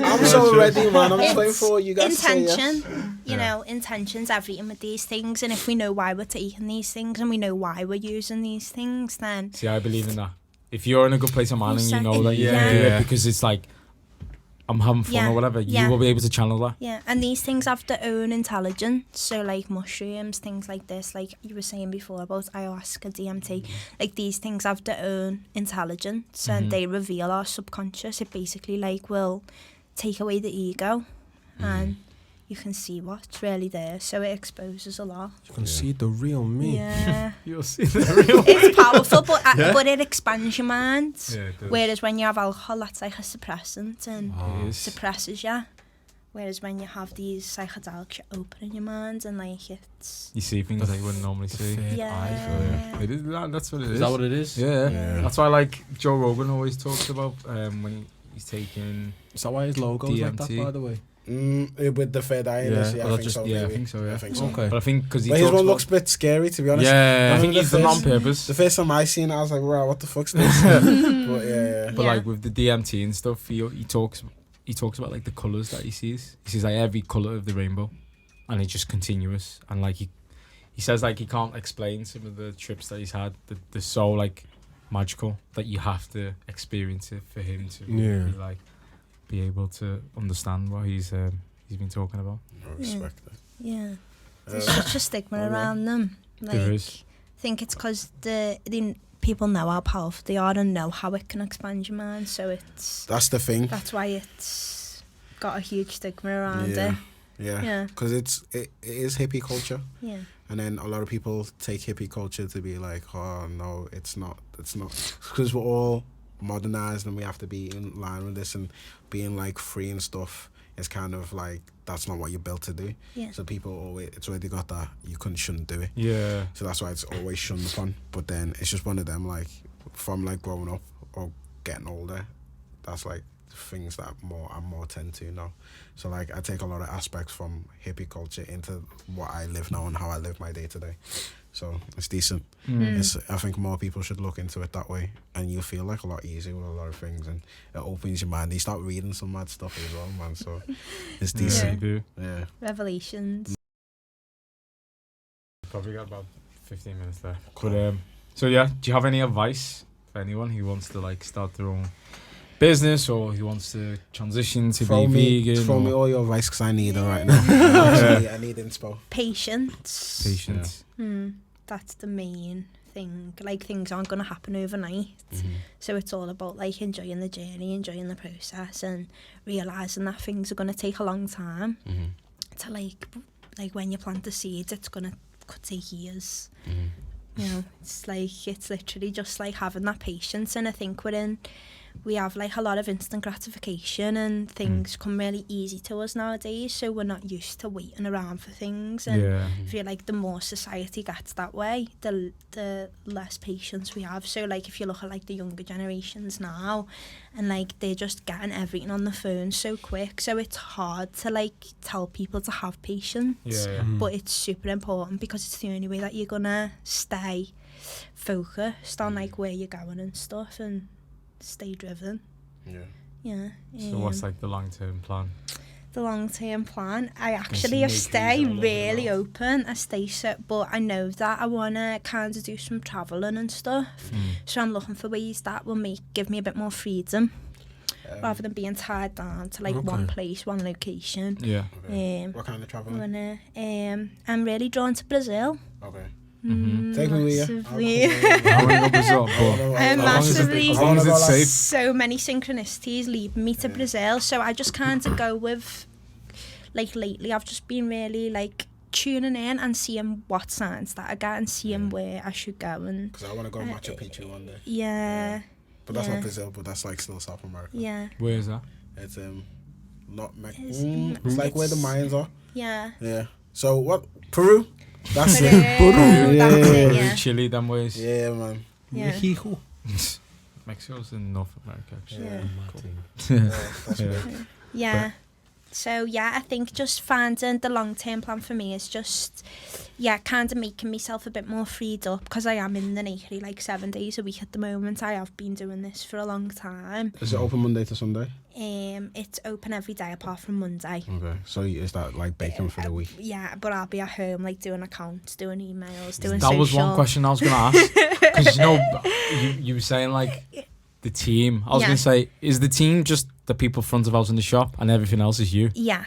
I'm so ready, man. I'm just waiting for you guys to say yes. Intention. You know, intention's everything with these things, and if we know why we're taking these things and we know why we're using these things, then See, I believe in that. If you're in a good place of mind and you know that you can do it because it's like I'm having fun or whatever, you will be able to channel that. Yeah, and these things have their own intelligence. So like mushrooms, things like this, like you were saying before about ayahuasca, DMT, like these things have their own intelligence and they reveal our subconscious. It basically like will take away the ego and you can see what's really there. So it exposes a lot. You can see the real me. Yeah. You'll see the real. It's powerful, but it expands your mind. Yeah, it does. Whereas when you have alcohol, that's like a suppressant and It is. suppresses you. Whereas when you have these psychedelics, you're opening your mind and like it's. You see things that you wouldn't normally see. Yeah. It is. That's what it is. Is that what it is? Yeah. Yeah. That's why like Joe Rogan always talks about when he's taking Is that why his logo is like that, DMT? by the way? With the third eye in Yeah. this, I Well, think so. I maybe. think so. Yeah. I think so. Okay. But I think because he But his talks one about, looks a bit scary, to be honest. yeah, I I think remember he's the done on first- purpose. The first time I seen it, I was like, wow, what the fuck's this? But yeah. But like with the DMT and stuff, he talks about like the colours that he sees. He sees like every colour of the rainbow, and it's just continuous. And like he says like he can't explain some of the trips that he's had. They're so like magical that you have to experience it for him to really, like be able to understand what he's been talking about. I respect that. Yeah. There's such a stigma around them. Like, There is. I think it's because the people know how powerful they are and know how it can expand your mind. So That's the thing. that's why it's got a huge stigma around it. Yeah. Because it is hippie culture. Yeah. And then a lot of people take hippie culture to be like, oh no, it's not. Because we're all modernized and we have to be in line with this and being like free and stuff. It's kind of like that's not what you're built to do. Yeah. So people always, it's already got that shouldn't do it. Yeah. So that's why it's always shunned upon. But then it's just one of them, like from like growing up or getting older, that's like things that I more tend to now. So like I take a lot of aspects from hippie culture into what I live now and how I live my day to day. So it's decent. I think more people should look into it that way, and you'll feel like a lot easier with a lot of things, and it opens your mind. You start reading some mad stuff as well, man. So it's decent. You do. Yeah. Revelations. Probably got about 15 minutes there. But so yeah, do you have any advice for anyone who wants to like start their own business or he wants to transition to Throw be vegan. Throw me or all your advice because I need it right now. I need inspo. Patience. patience. That's the main thing. Like, things aren't going to happen overnight. So it's all about, like, enjoying the journey, enjoying the process, and realising that things are going to take a long time. To, like when you plant the seeds, it's could take years. You know, it's literally just, like, having that patience. And I think we have, like, a lot of instant gratification, and things come really easy to us nowadays, so we're not used to waiting around for things. And I feel like the more society gets that way, the less patience we have. So, like, if you look at, like, the younger generations now, and, like, they're just getting everything on the phone so quick, so it's hard to, like, tell people to have patience. But it's super important, because it's the only way that you're gonna stay focused on, like, where you're going and stuff, and stay driven. So what's, like, the long-term plan? The long-term plan, I stay really open. I stay set, but I know that I want to kind of do some travelling and stuff. So I'm looking for ways that will give me a bit more freedom, rather than being tied down to, like, one place, one location. What kind of traveling? I'm really drawn to Brazil. Okay. Take me with you. I'm massively. As long as it's safe. So many synchronicities lead me to Brazil, so I just kind of go with, like, lately I've just been really, like, tuning in and seeing what signs that I get and seeing where I should go. And because I want to go Machu Picchu one day. But that's not Brazil, but that's, like, still South America. Where is that? It's not it's like where the Mayans are. Yeah. So what? Peru? That's Peru. it. That's it, yeah. Chile, them ways. Yeah, man. Yeah. Mexico's in North America, actually. That's big. Yeah. So, yeah, I think just finding the long-term plan for me is just, kind of making myself a bit more freed up, because I am in the Nakery, like, 7 days a week at the moment. I have been doing this for a long time. Is it open Monday to Sunday? It's open every day apart from Monday. Okay. So is that, like, bacon for the week? Yeah, but I'll be at home, like, doing accounts, doing emails, doing That social. was one question I was going to ask. Because, you know, you were saying, like, the team. I was going to say, is the team just the people front of house in the shop and everything else is you? Yeah.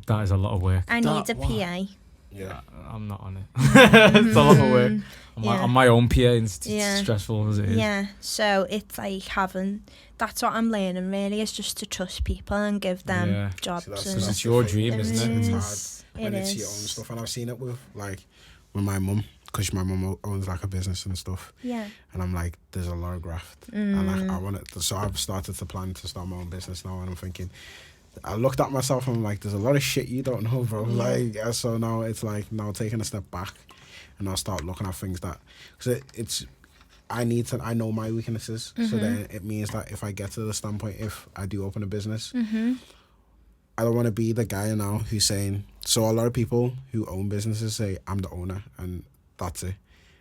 That is a lot of work. I need a PA. Yeah. I'm not on it. It's a lot of work. I'm my own PA, and it's stressful as it is. Yeah, so it's like that's what I'm learning really, is just to trust people and give them jobs. Because it's your dream, isn't it? It's hard when it's your own stuff. And I've seen it with my mum, because my mum owns, like, a business and stuff. Yeah. And I'm like, there's a lot of graft. And, like, I want it. So I've started to plan to start my own business now, and I'm thinking, I looked at myself and I'm like, there's a lot of shit you don't know, bro. Like, so now it's like, now taking a step back, and I'll start looking at things that, because I know my weaknesses. So then it means that if I get to the standpoint, if I do open a business, I don't want to be the guy now who's saying, so a lot of people who own businesses say, I'm the owner, and that's it.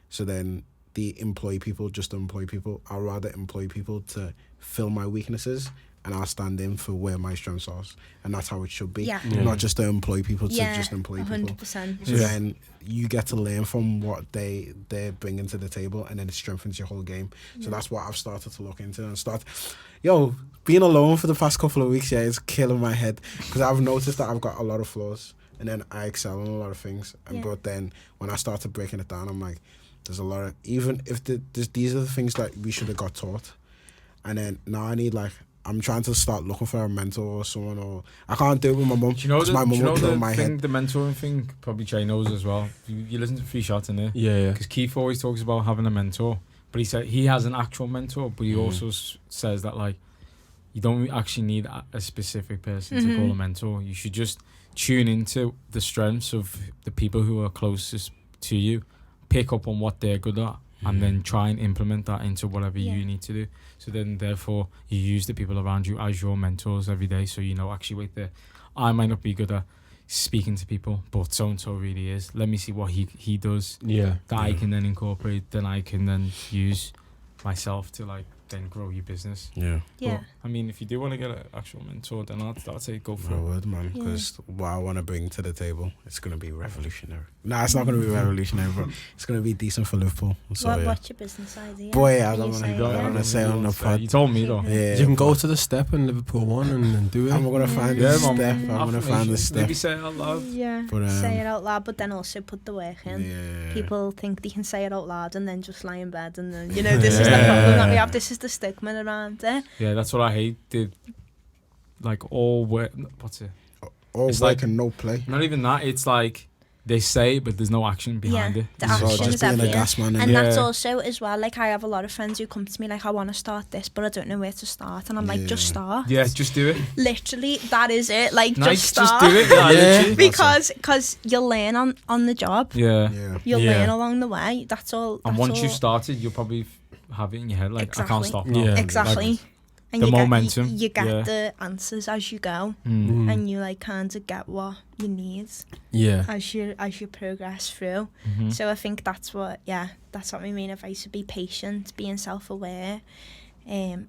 So then the employ people just employ people. I'd rather employ people to fill my weaknesses, and I'll stand in for where my strengths are. And that's how it should be. Not just to employ people to just employ 100%. people. So then you get to learn from what they're bringing to the table, and then it strengthens your whole game. So that's what I've started to look into and being alone for the past couple of weeks, is killing my head, because I've noticed that I've got a lot of flaws, and then I excel in a lot of things. But then when I started breaking it down, I'm like, there's a lot of, even if these are the things that we should have got taught. And then now I need, like, I'm trying to start looking for a mentor or someone, or I can't do it with my mum. Do my mum will kill my thing, head. the mentoring thing, probably Jay knows as well. You listen to Free Shots in there. Yeah. Because Keith always talks about having a mentor, but he said he has an actual mentor, but he also says that, like, you don't actually need a specific person to call a mentor. You should just tune into the strengths of the people who are closest to you, pick up on what they're good at, and then try and implement that into whatever you need to do. So then, therefore, you use the people around you as your mentors every day. So, you know, actually, wait there, I might not be good at speaking to people, but so-and-so really is. Let me see what he does. Yeah. That I can then incorporate, then I can then use myself to, like, then grow your business. Yeah. Yeah. But, I mean, if you do want to get an actual mentor, then I'd say go for My it. word, man. Because what I want to bring to the table, it's going to be revolutionary. Nah, it's not going to be revolutionary, but it's going to be decent for Liverpool. So, What's your business idea? Boy, I Can don't you want say to it? I don't want to say on the pod. You told me though. Yeah, You can go to the step in Liverpool one and do it. I'm going to find Yeah, the man. step. I'm going to find the step. Maybe say it out loud. Yeah, But, say it out loud, but then also put the work in. Yeah. People think they can say it out loud and then just lie in bed, and then this is the problem that we have. This is the stigma around it. Yeah, that's what I hate. Like all work. What's it? All It's work like- and no play. Not even that. It's like they say it, but there's no action behind Yeah, it. the It's action just So like- is just being a everything. gas man. And Yeah. that's also as well, like I have a lot of friends who come to me like, I want to start this, but I don't know where to start. And I'm like, just Yeah. start. Yeah, just do it. Literally, that is it. Like, Nice, just start. just do it. Yeah, literally. Because you'll learn on the job. Yeah. Yeah. You'll Yeah. learn along the way. That's all. And that's once all. you've started, you'll probably have it in your head like, I can't Exactly. stop now. Yeah. Exactly. And the you momentum, Get, you get yeah. the answers as you go, Mm. and you like kind of get what you need Yeah. as you progress through. Mhm. So I think that's what my main advice would be: patient, being self-aware, and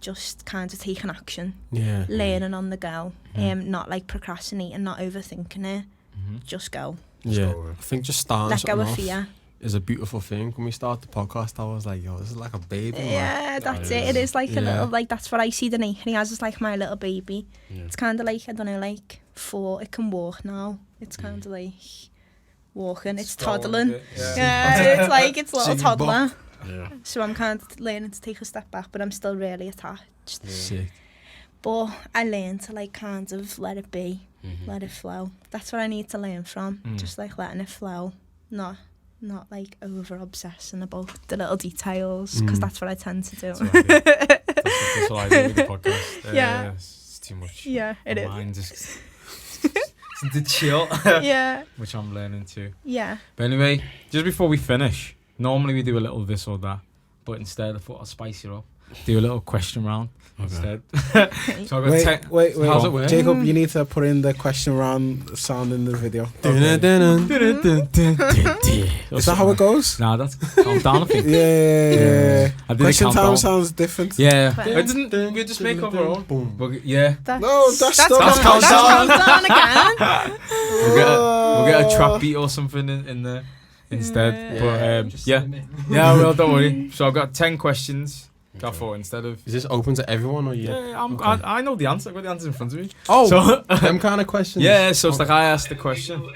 just kind of taking action, Yeah. learning on the go, Mhm. not like procrastinating, not overthinking it. Mhm. Just go. Yeah. So, I think just starting Let go something of off fear. is a beautiful thing. When we started the podcast, I was like, yo, this is like a baby. man. Yeah, that's Yeah. it. It is like a Yeah. little, like, that's what I see the Nakery as. It's like my little baby. Yeah. It's kind of like, I don't know, like 4. It can walk now. It's kind of like walking. It's toddling. Yeah, it's like, it's a little Jiggy toddler. Yeah. So I'm kind of learning to take a step back, but I'm still really attached. Sick. But I learn to like kind of let it be, Mhm. let it flow. That's what I need to learn from. Mm. Just like letting it flow, not like over obsessing about the little details, because Mm. that's what I tend to do. That's what I do. That's what I do with the podcast. Yeah. It's too much. Yeah, it My is. mind just to chill, Yeah, which I'm learning to. yeah. But anyway, just before we finish, normally we do a little this or that, but instead I thought I'd spice it up. Do a little question round instead. So I've got Wait, 10. wait. How's it work? Jacob, you need to put in the question round sound in the video. Is that how it goes? Nah, that's calm down, I think. Yeah. I did Question a time countdown. sounds different. Yeah, But- it didn't. We just make up our own. Boom. But yeah, No, that's still that's not countdown again. we'll get a trap beat or something in there instead. Yeah. But Just yeah, send it. yeah, well, don't worry. So I've got 10 questions. I thought instead of Is this open to everyone or you? yeah, Okay. I know the answer. I've got the answer in front of me. Oh, So them kind of questions. yeah, so it's like I asked the question.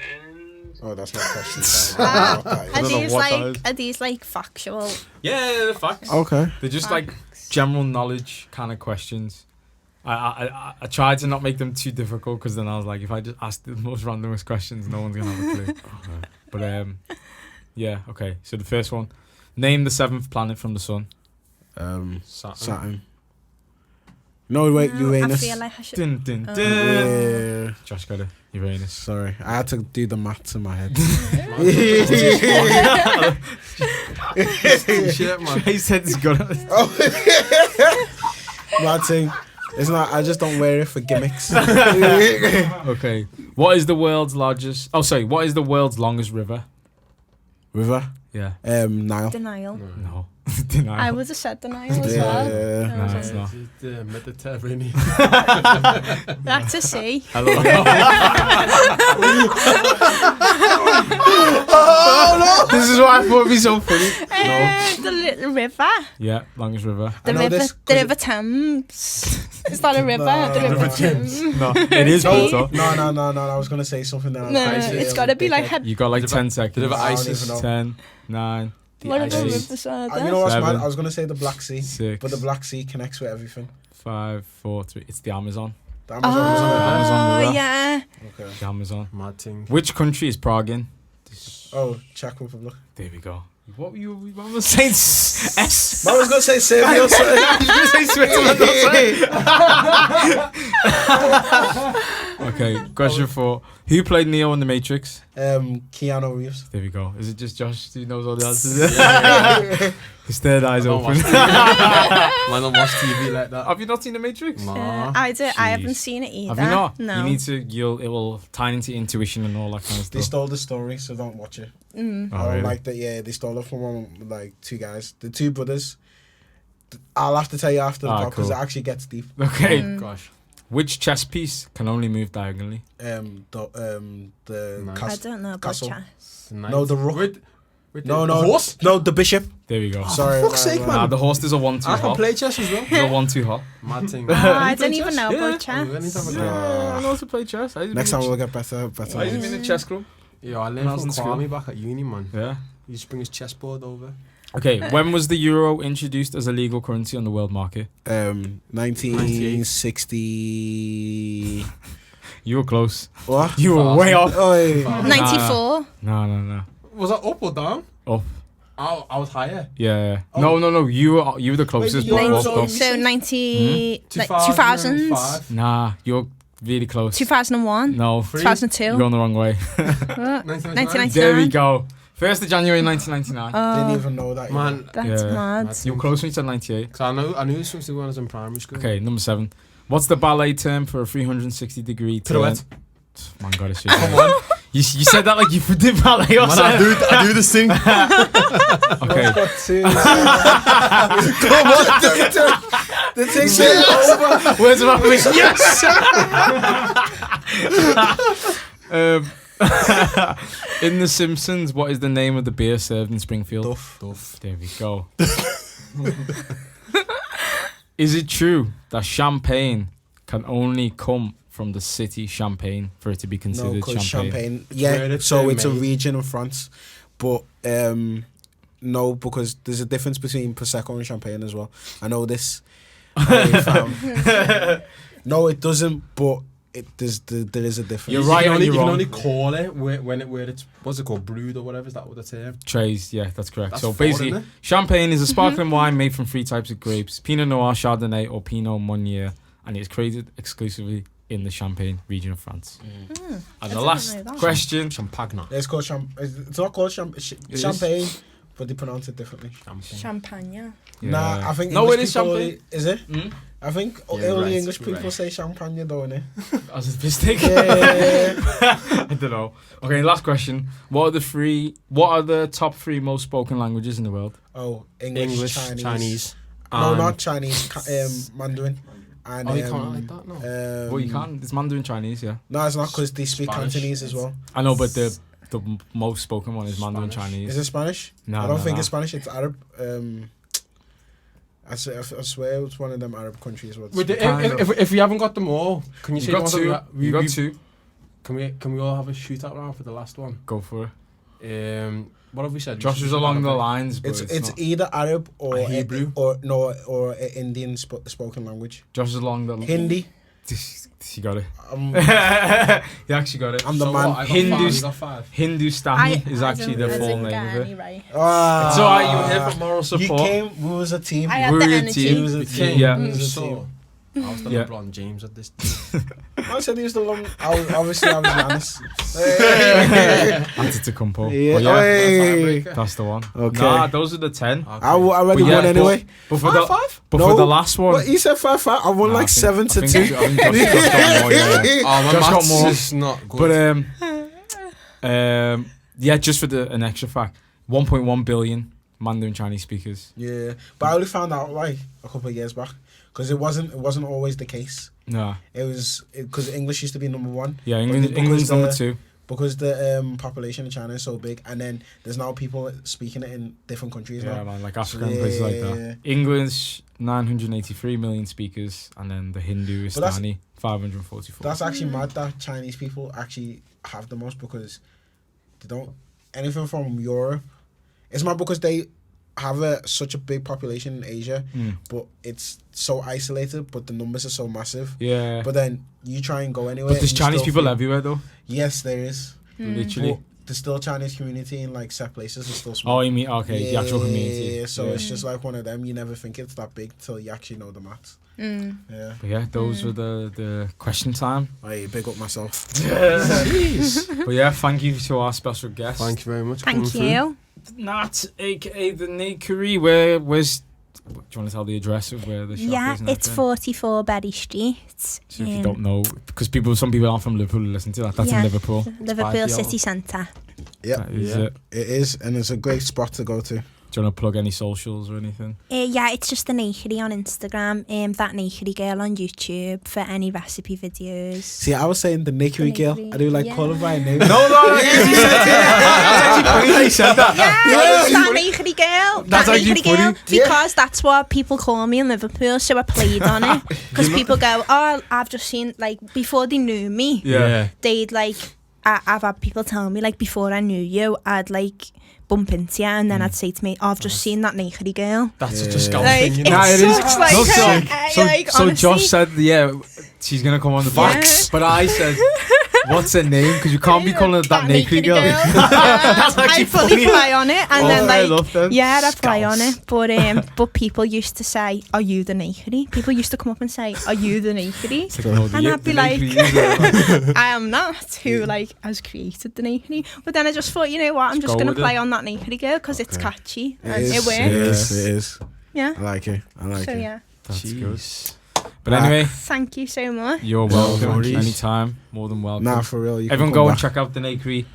Oh, that's not question time. Are don't know these what that like is. are these like factual? Yeah, the facts. Okay. They're just like general knowledge kind of questions. I tried to not make them too difficult because then I was like, if I just ask the most randomest questions, no one's gonna have a clue. But yeah, okay. So the first one, name the 7th planet from the sun. Saturn. No, wait, No, Uranus. I feel like I should. Dun, dun, Oh. dun. Yeah. Josh got it. Uranus. Sorry, I had to do the maths in my head. Shit, man. He said he's got it. Mad thing. It's not. I just don't wear it for gimmicks. Okay. What is the world's largest? Oh, sorry. What is the world's longest river? River. Yeah. Nile. Denial. No. Denial. I would have said denial as Yeah. well. No, I it's was not. The Mediterranean. like, that's a C. Hello. Oh This is why I thought it'd be so funny. The little river. Yeah, longest river. The I know river. this The 'cause river Thames. Is that a river? No. The river River Thames. No, it is No. water. no. I was gonna say something. Then I was No, gonna say it's it got to was be like. dickhead. You got like 10 Did seconds. it have I don't ISIS? even know. 10, 9, What are the ISIS. rivers are You know what's mad? 7, I was gonna say the Black Sea, 6, but the Black Sea connects with everything. 5, 4, 3. It's the Amazon. The Amazon was on the Amazon River. yeah. Okay. The Amazon. Mad thing. Which country is Prague in? Oh, Czech Republic. There we go. What were you? What was saying? S. I was gonna say Serbia or something. I was going to say Switzerland or something. Okay, question 4. Who played Neo in The Matrix? Keanu Reeves. There we go. Is it just Josh who knows all the answers? His third eye's open. Man, don't watch TV like that. Have you not seen The Matrix? Nah. I haven't Jeez. seen it either. Have you not? No. You need to. It will tie into intuition and all that kind of They stuff. stole the story, so don't watch it. Mm. Oh, I don't really? like that. Yeah, they stole it from one, like 2 guys, the 2 brothers. I'll have to tell you after the Ah, pod because cool. it actually gets deep. Okay. Gosh. Which chess piece can only move diagonally? The Nice. I castle. don't know about Castle. chess. No, the rook. With No, the no, horse. no, the bishop. There we go. Sorry, fuck's sake, man. Nah, the horse is a 1-2 I can hot. play chess as well. It's a 1-2 hot. Mad thing. Oh, I play don't even chess? know Yeah. about chess. Oh, we need to have a Yeah. go. I know how to play chess. Next time we'll get better. Why is he in the chess club? Yeah, I When I learned was from in school. Kwame back at uni, man. Yeah. He just bring his chessboard over. Okay, when was the euro introduced as a legal currency on the world market? 1960. You were close. What? You were way off. Oi. 94. No. Was that up or down? Up. I was higher. Yeah. Oh. No. You were the closest. Wait, but you're up, so- up. So 90, like 2000s, 2005. Nah, you're really close. 2001, No, 2002, you're going the wrong way. 1999. There we go. 1st of January 1999. Didn't Oh, even know that. Man, that's Yeah. mad. You were close when you said 98. cause I knew this was when I was in primary school. Okay, number 7. What's the ballet term for a 360-degree turn? Pirouette. Man, got it. Come on. You said that like you did ballet or something. I do this thing. Okay. Come on, the thing's over. Where's the rubbish? Yes! In The Simpsons, what is the name of the beer served in Springfield? Duff. There we go. Is it true that champagne can only come from the city Champagne for it to be No, considered because champagne? champagne. Where Yeah, it's so been it's a made. region in France, but no, because there's a difference between prosecco and champagne as well. I know this. No, it doesn't, but there is a difference. You're right and You you're can wrong. only call it where it's what's it called, brewed or whatever. Is that what the term? Trays, yeah, that's correct. That's So four, basically, isn't it? champagne is a sparkling wine made from 3 types of grapes: Pinot Noir, Chardonnay, or Pinot Meunier, and it's created exclusively in the Champagne region of France. Hmm, And I the didn't last know that. question. Champagne. It's called It's not called champagne, but they pronounce it differently. Champagne. Yeah. Nah, I think no, English it is people champagne. only- is it? Mm? I think Yeah, only right, English people right. say champagne, don't they? As a mistake. Yeah. I don't know. Okay, last question. What are the top 3 most spoken languages in the world? Oh, English, Chinese. No, and- not Chinese. Mandarin. And, Oh, you can't like that, no. Well, you can. It's Mandarin Chinese, yeah. No, it's not because they speak Spanish. Cantonese as well. I know, but the most spoken one is Mandarin Spanish. Chinese. Is it Spanish? No, I don't no, think no. it's Spanish. It's Arab. I swear it's one of them Arab countries. If we haven't got them all, can you You say got the ones 2. that You got 2. Can we all have a shootout round for the last one? Go for it. What have we said? Josh was along the lines, but It's not. either Arab or Hebrew. or Indian spoken language. Josh is along the Hindi. He got it. I'm He actually got it. the man. Hindustani is actually the full name of it. Right. It's alright, you were here for moral You support. came. We was a team. I had We're the a energy. team. We was a We team. came. Yeah. We was a So, team. I was the Yeah. LeBron James at this. I said he was the long. Obviously, I was Giannis. Antetokounmpo. Yeah. But yeah, Hey. that's the one. Okay. Nah, those are the 10. I already But yeah, won anyway. But for the but No. for the last one, But he said 5-5. I won Nah, like I think- 7 to I 2. think Josh got more, yeah. Oh, my Josh got maths more. is not good. But yeah, just for an extra fact, 1.1 billion Mandarin Chinese speakers. Yeah, but I only found out like a couple of years back because it wasn't always the case. Nah, It was because English used to be number 1 yeah, because England's the- number 2. because the population in China is so big, and then there's now people speaking it in different countries Yeah, now. man, like Africa and places like that. English 983 million speakers, and then the Hindustani 544. That's actually mad that Chinese people actually have the most because they don't anything from Europe. It's mad because they have such a big population in Asia, but it's so isolated. But the numbers are so massive. Yeah, But then you try and go anywhere. but there's and you Chinese still people feel- everywhere though. Yes, there is. Literally. But there's still Chinese community in like set places. It's still small. Oh, you mean okay, the actual community. Yeah, so Yeah. it's just like one of them. You never think it's that big till you actually know the maths. Yeah. But yeah, those were the question time. I big up myself. But yeah, thank you to our special guest. Thank you very much. for coming Thank through. you. Nat, aka the Nakery. Where's? Do you want to tell the address of where the shop Yeah, is? and it's everything? 44 Berry Street. So if you don't know, because some people aren't from Liverpool who listen to that. That's Yeah. in Liverpool. Liverpool ideal. City Centre. Yeah, That is Yeah. it. it is, and it's a great spot to go to. Do you want to plug any socials or anything? Yeah, it's just the Nakery on Instagram, that Nakery Girl on YouTube for any recipe videos. See, I was saying the Nakery Girl. I do like call her by a name. No, that's actually funny that you said that. Yeah, it's that Nakery Girl. That's that actually Nakery Girl, funny. because that's what people call me in Liverpool, so I played on it. Because people go, oh, I've just seen, like, before they knew me, they'd, like, I've had people tell me, like, before I knew you, I'd, like, bump into you, and then I'd say to me, oh, I've just seen that Nakery Girl. That's such a scout Like, thing, you know. Nah, it is. such, like, So honestly. Josh said, she's gonna come on the box, but I said, what's her name? Because you can't be calling her that Nakery Girl. That's actually I fully funny. play on it, and then I like, love them. yeah, I play on it. But people used to say, "Are you the Nakery?" People used to come up and say, "Are you the Nakery?" And I'd be like, I am not. Who like has created the Nakery? But then I just thought, you know what? I'm just gonna play on that Nakery Girl because it's catchy and it works. It is. Yeah. I like it. So yeah. That's good. But anyway, Thank you so much. you're welcome anytime. More than welcome. Nah, for real. You can Everyone come go and back. check out the Nakery.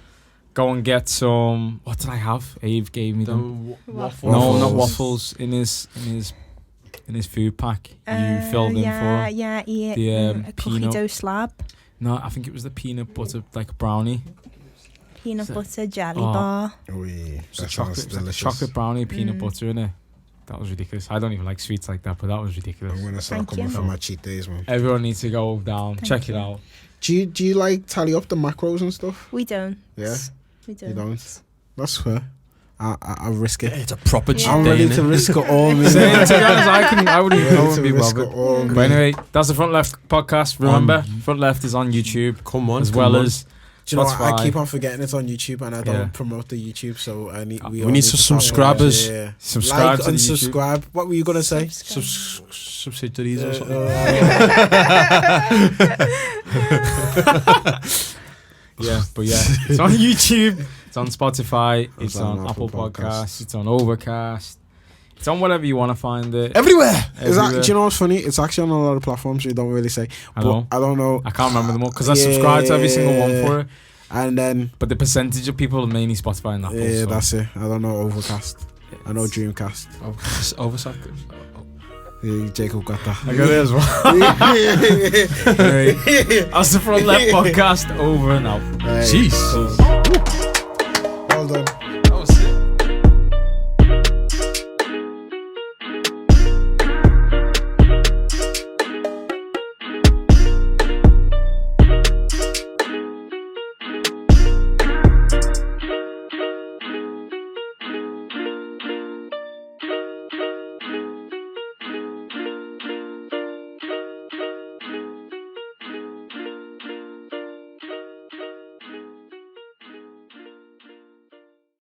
Go and get some. What did I have? Ave gave me them. Waffles. No, not waffles. In his food pack. You filled in for. Yeah, the, a cookie peanut. dough slab, No, I think it was the peanut butter like brownie. peanut butter jelly Oh. bar. Oh, yeah. It was a That sounds chocolate, it was like a delicious. chocolate brownie, peanut Mm. butter in it. That was ridiculous. I don't even like sweets like that, but that was ridiculous. I'm gonna start Thank coming you. for my cheat days, man. Everyone needs to go down, Thank check you. it out. Do you like tally up the macros and stuff? We don't. Yeah. We don't. You don't. That's fair. I risk it. It's a proper cheat Yeah. I'm day, ready innit? to risk it all. man. To be honest, I wouldn't Ready go to and be risk bothered. it all, But man. anyway, that's the Front Left podcast. Remember, Front Left is on YouTube Come on, as come well on. as Do you know what? I Spotify. keep on forgetting it's on YouTube and I don't Yeah. promote the YouTube, so I need. We all need to some start subscribers. doing it, yeah. subscribe Like to and the YouTube. subscribe. What were you gonna say? Subsidiaries or something. Yeah, but yeah, it's on YouTube. It's on Spotify. It's It's on on Apple Apple Podcasts. Podcasts. It's on Overcast. It's on whatever you want to find it. Everywhere. Is that? Everywhere. Do you know what's funny? It's actually on a lot of platforms. You don't really say, I but know. I don't know. I can't remember them all because I subscribe to every single one for it. And then But the percentage of people are mainly Spotify and Apple. yeah, so that's it. I don't know Overcast. I know Dreamcast. Oversight. Yeah, Jacob got that. I got it as well. Anyway, that's the Front Left podcast. Over and out. Right. Jeez. Well done.